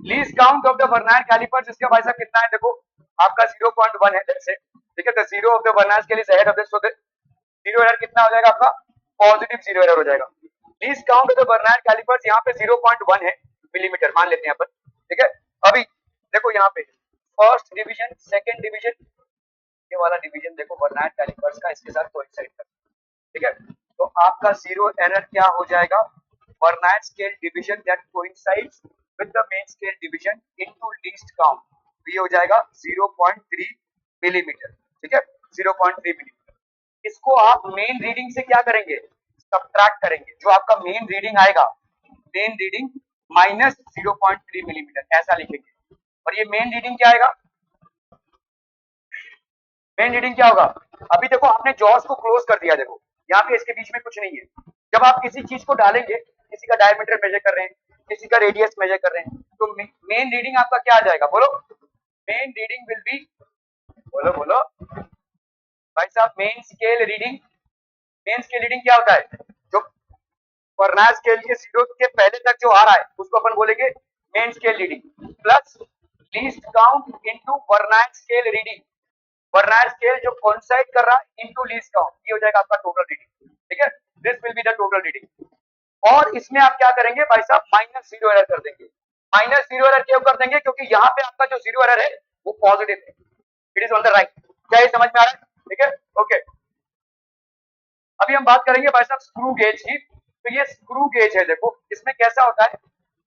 Least count of the vernier calipers, इसका भाई साहब कितना है, देखो आपका 0.1 है जैसे, ठीक है। The zero of the vernier scale is ahead of this, so zero error कितना हो जाएगा आपका, पॉजिटिव जीरो एरर हो जाएगा। Least count of the vernier calipers यहाँ पे 0.1 है मिलीमीटर मान लेते हैं अपन, ठीक है। अभी देखो यहाँ पे फर्स्ट डिवीजन, सेकंड डिवीजन, ये वाला डिवीजन देखो वर्नायर कैलिपर्स का इसके साथ कोइंसाइड कर, ठीक है। तो आपका जीरो एरर क्या हो जाएगा, vernier scale division that coincides with the main scale division into least count, ये हो जाएगा 0.3 मिलीमीटर, ठीक है, 0.3 मिलीमीटर। इसको आप मेन रीडिंग से क्या करेंगे, सब्ट्रैक्ट करेंगे, जो आपका मेन रीडिंग आएगा, मेन रीडिंग माइनस 0.3 मिलीमीटर ऐसा लिखेंगे। और ये मेन रीडिंग क्या आएगा, मेन रीडिंग क्या होगा, अभी देखो आपने जॉस को क्लोज कर दिया, देखो यहाँ पे इसके बीच में कुछ नहीं है। जब आप किसी चीज को डालेंगे, किसी का डायमीटर मेजर कर रहे हैं, किसी का रेडियस मेजर कर रहे हैं, तो मेन रीडिंग आपका क्या आ जाएगा, बोलो, मेन रीडिंग विल बी, बोलो बोलो भाई साहब, main scale reading, main scale reading क्या होता है, जो वर्नायर स्केल के जीरो के पहले तक जो आ रहा है उसको अपन बोलेंगे main scale reading, plus least count into vernier scale reading, vernier scale जो कोइंसाइड कर रहा है इनटू लीस्ट काउंट, ये हो जाएगा आपका टोटल रीडिंग, ठीक है। This will be the total reading. और इसमें आप क्या करेंगे भाई साहब, माइनस जीरो एरर कर देंगे। माइनस जीरो एरर क्यों कर देंगे, क्योंकि यहाँ पे आपका जो जीरो एरर है वो पॉजिटिव है, it is on the right. क्या ये समझ में आ रहा है, ठीक है, ओके। अभी हम बात करेंगे भाई साहब स्क्रू गेज की। तो ये स्क्रू गेज है, देखो इसमें कैसा होता है,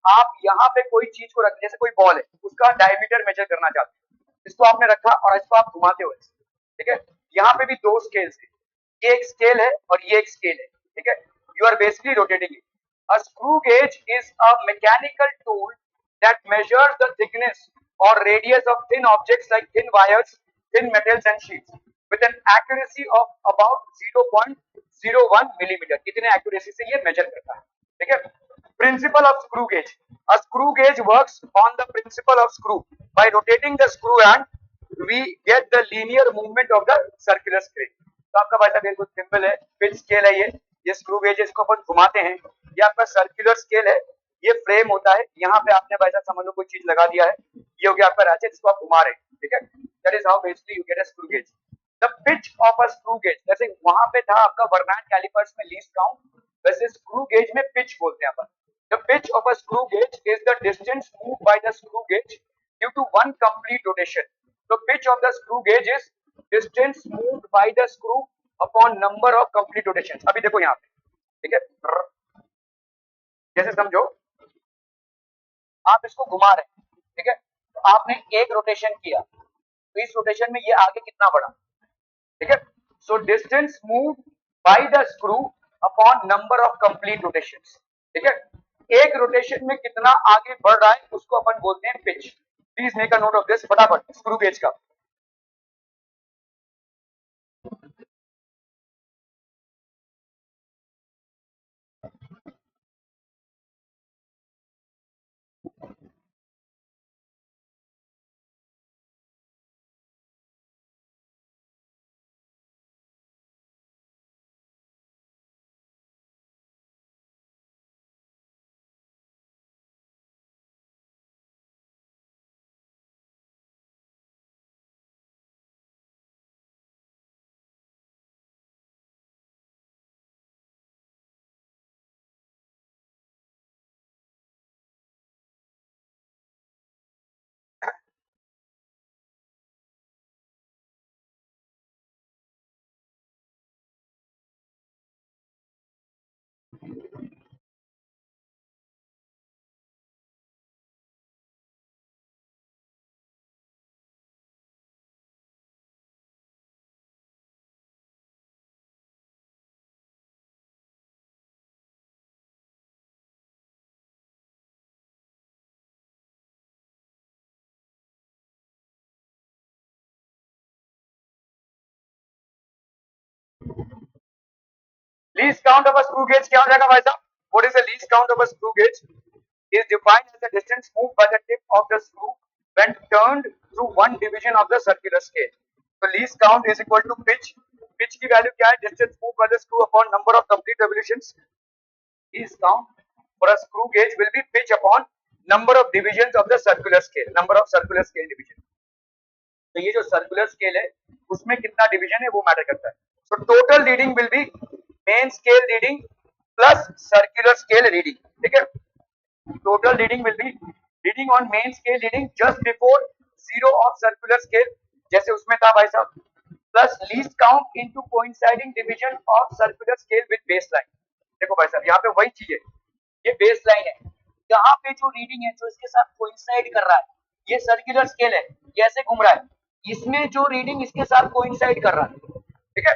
आप यहाँ पे कोई चीज को रख, जैसे कोई बॉल है उसका डायमीटर मेजर करना चाहते हैं, इसको आपने रखा और इसको आप घुमाते हो, ठीक है। यहाँ पे भी दो स्केल्स है, ये एक स्केल है और ये एक स्केल है, ठीक है। You are basically rotating it. A screw gauge is a mechanical tool that measures the thickness or radius of thin objects like thin wires, thin metals and sheets with an accuracy of about 0.01 millimeter। कितने accuracy से ये measure करता है, ठीक है। Principle of screw gauge. A screw gauge works on the principle of screw. By rotating the screw and we get the linear movement of the circular screw. तो आपका भाई साहब ये कुछ सिंपल है, पिच स्केल है ये स्क्रू गेज है, इसको अपन घुमाते हैं, ये आपका सर्कुलर स्केल है, ये फ्रेम होता है, यहाँ पे आपने भाई साहब समझ लो कोई चीज लगा दिया है, ये हो गया आपका रैचेट, इसको आप घुमा रहे हैं, ठीक है, that is how basically you get a screw gauge. The pitch of a screw gauge, जैसे वहां पे था आपका वर्नैन कैलिपर्स में लीस्ट काउंट, वैसे स्क्रू गेज में पिच बोलते हैं अपन. The pitch of a screw gauge is the distance moved by the screw gauge due to one complete rotation. The pitch of the screw gauge is distance moved by the screw upon number of complete rotations. अभी देखो यहाँ पे, ठीक है, जैसे समझो आप इसको घुमा रहे हैं, ठीक है, तो आपने एक रोटेशन किया, तो इस रोटेशन में ये आगे कितना बढ़ा, ठीक है, so distance move by the screw upon number of complete rotations, ठीक है, एक रोटेशन में कितना आगे बढ़ रहा है उसको अपन बोलते हैं pitch. Please make a note of this फटाफट स्क्रू गेज का. Least count of a screw gauge क्या हो जाएगा भाई साहब? What is the least count of a screw gauge? Is defined as the distance moved by the tip of the screw when turned through one division of the circular scale. तो least count is equal to pitch. Pitch की value क्या है? Distance moved by the screw upon number of complete revolutions. Least count for a screw gauge will be pitch upon number of divisions of the circular scale, number of circular scale division. तो ये जो circular scale है उसमें कितना division है वो matter करता है. So total reading will be main scale reading plus circular scale reading, ठीक है. Total reading will be reading on main scale reading just before zero of circular scale, जैसे उसमें था भाई साहब, plus least count into coinciding division of circular scale with base line. देखो भाई साहब यहाँ पे वही चीज है, ये बेस लाइन है, यहाँ पे जो रीडिंग है जो इसके साथ कोइंसाइड कर रहा है, ये सर्कुलर स्केल है, ये ऐसे घूम रहा है, इसमें जो रीडिंग इसके साथ कोइंसाइड कर रहा है, ठीक है,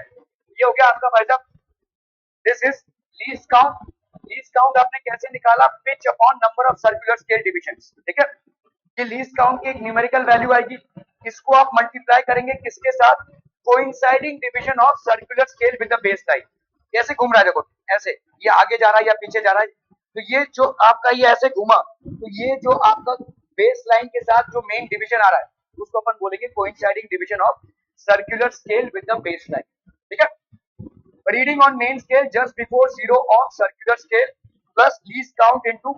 ये हो गया आपका भाई साहब. This is least count. Least count आपने कैसे निकाला? Pitch upon number of circular scale divisions, ठीक है. ये लीस्ट काउंट की एक न्यूमेरिकल वैल्यू आएगी, इसको आप मल्टीप्लाई करेंगे किसके साथ? Coinciding division of circular scale with the base line. ऐसे घूम रहा है देखो, ऐसे ये आगे जा रहा है या पीछे जा रहा है, तो ये जो आपका ये ऐसे घूमा, तो ये जो आपका बेस लाइन के साथ जो मेन डिवीजन आ रहा है उसको अपन बोलेंगे coinciding division of circular scale with the base line, ठीक है. Reading on main scale just before zero of circular scale plus least count into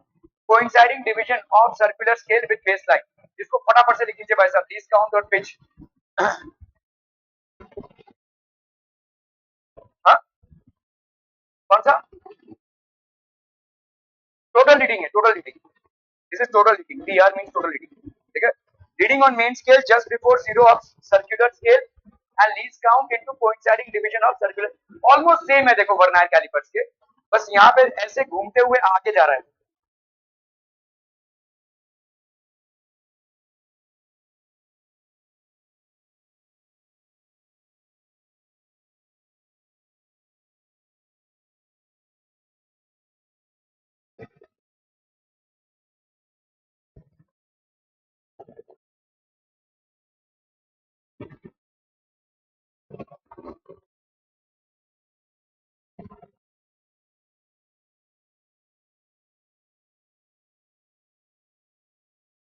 coinciding division of circular scale with baseline. इसको फटाफट से लिख लीजिए भाई साहब, least count और pitch. हाँ, कौन सा? टोटल रीडिंग है, total reading. This is total reading. TR means total reading, ठीक है. Reading on main scale just before zero of circular scale and least count into coinciding division of circular. Almost same है देखो वर्नायर callipers के, बस यहाँ पे ऐसे घूमते हुए आगे जा रहा है.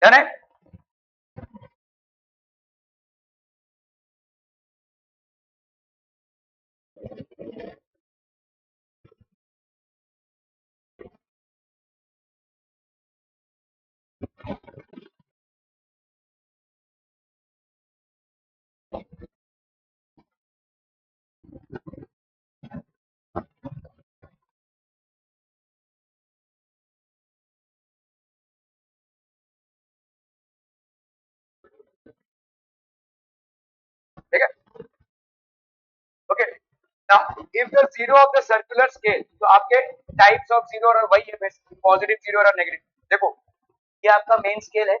डन है? ठीक है, okay. Now if the zero of the circular scale, तो आपके टाइप्स ऑफ जीरो और वही है, पॉजिटिव जीरो और नेगेटिव। देखो, ये आपका मेन स्केल है।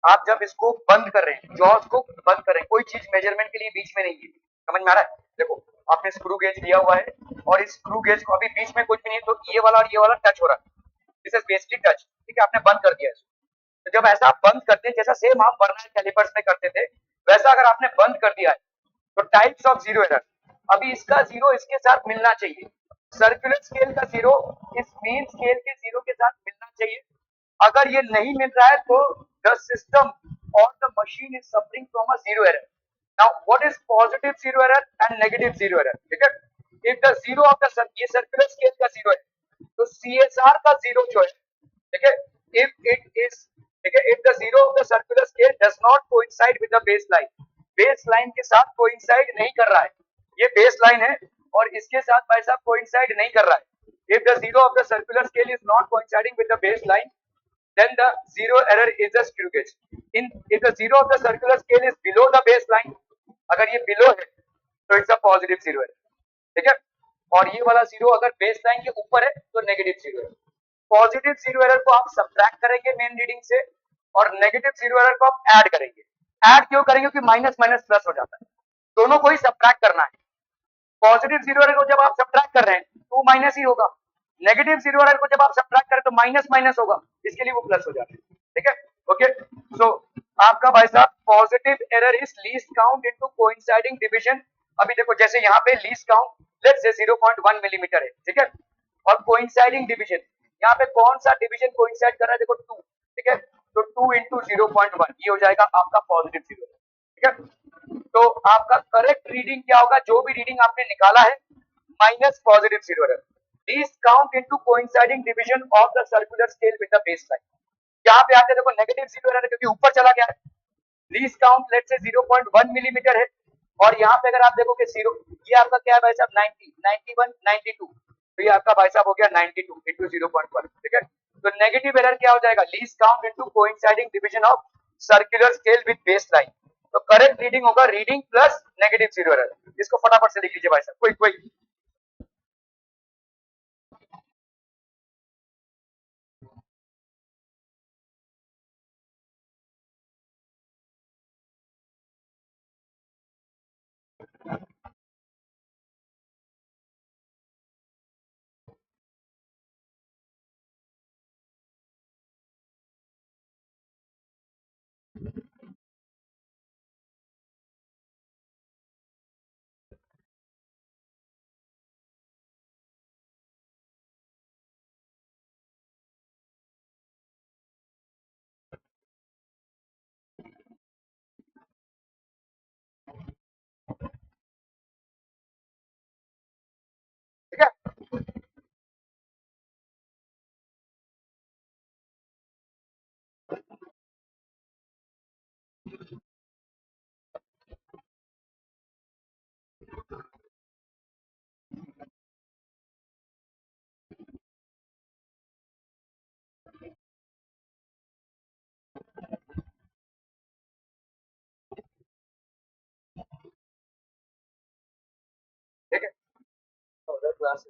आप जब इसको बंद कर रहे हैं, जॉस को बंद कर रहे हैं, कोई चीज मेजरमेंट के लिए बीच में नहीं है। समझ में आ रहा है? देखो, आपने स्क्रू गेज लिया हुआ है और इस स्क्रू गेज को अभी बीच में कुछ भी नहीं है, तो ये वाला और ये वाला टच हो रहा है। This is basically touch. ठीक है, आपने बंद कर दिया इसको। तो जब ऐसा आप बंद करते हैं, जैसा सेम आप बर्नर कैलिपर्स में करते थे, वैसा अगर आपने बंद कर दिया है, तो टाइप्स ऑफ जीरो एरर। अभी इसका जीरो इसके साथ मिलना चाहिए। सर्कुलर स्केल का जीरो इस मेन स्केल के जीरो के साथ मिलना चाहिए। अगर ये नहीं मिल रहा है, तो द सिस्टम और the machine is suffering from a zero error. Now what is positive zero error and negative zero error? ठीक है, if the zero of the ये सर्कुलर स्केल का जीरो है, तो सीएसआर का जीरो जो है, ठीक है, इफ इट इज, ठीक है, if the zero of the circular scale does not coincide with the base line, base line के साथ कोइंसाइड नहीं कर रहा है, ये बेस लाइन है और इसके साथ भाई साहब कोइंसाइड नहीं कर रहा है। If the zero of the circular scale is not coinciding with the base line, then the zero error is the screw gauge. In if the zero of the circular scale is below the baseline, अगर ये below है, तो it's a positive zero error. ठीक है, और ये वाला zero अगर बेस लाइन के ऊपर है, तो negative zero error. Positive zero error को आप सब्ट्रैक्ट करेंगे मेन रीडिंग से, और नेगेटिव जीरो एरर को आप ऐड करेंगे। ऐड क्यों करेंगे? क्योंकि माइनस माइनस प्लस हो जाता है, दोनों को ही सब्ट्रैक्ट करना है। पॉजिटिव जीरो एरर को जब आप सब्ट्रैक्ट कर रहे हैं, तो वो माइनस ही होगा। नेगेटिव जीरो एरर को जब आप सब्ट्रैक्ट करें, तो माइनस माइनस होगा, इसके लिए वो प्लस हो जाता है। ठीक है, ओके। सो आपका भाई साहब positive error is least count into coinciding division. अभी देखो, जैसे यहाँ पे least count let's say 0.1 millimetre है, ठीक है, और कोइंसाइडिंग डिवीजन, यहाँ पे कौन सा डिवीजन कोइंसाइड कर रहा है? देखो 2, ठीक है, तो 2 इंटू 0.1 ये हो जाएगा आपका पॉजिटिव जीरो। ठीक है, तो आपका करेक्ट रीडिंग क्या होगा? जो भी रीडिंग आपने निकाला है minus positive zero error, least count into coinciding division of the circular scale with the base line. यहाँ पे आते देखो नेगेटिव जीरो एरर क्योंकि ऊपर चला गया है, लीस्ट काउंट लेट से 0.1 मिलीमीटर है, और यहाँ पे अगर आप देखो कि जीरो, ये आपका क्या है भाई साहब? 90, 91, 92, तो ये आपका भाई साहब हो गया 92 इंटू 0.1। ठीक है, तो नेगेटिव एरर क्या हो जाएगा? Least count into coinciding division of circular scale with base line. तो करेक्ट रीडिंग होगा reading plus negative zero error. इसको फटाफट से लिख लीजिए भाई साहब, कोई कोई। ठीक है, ठीक है, तो अगर क्लास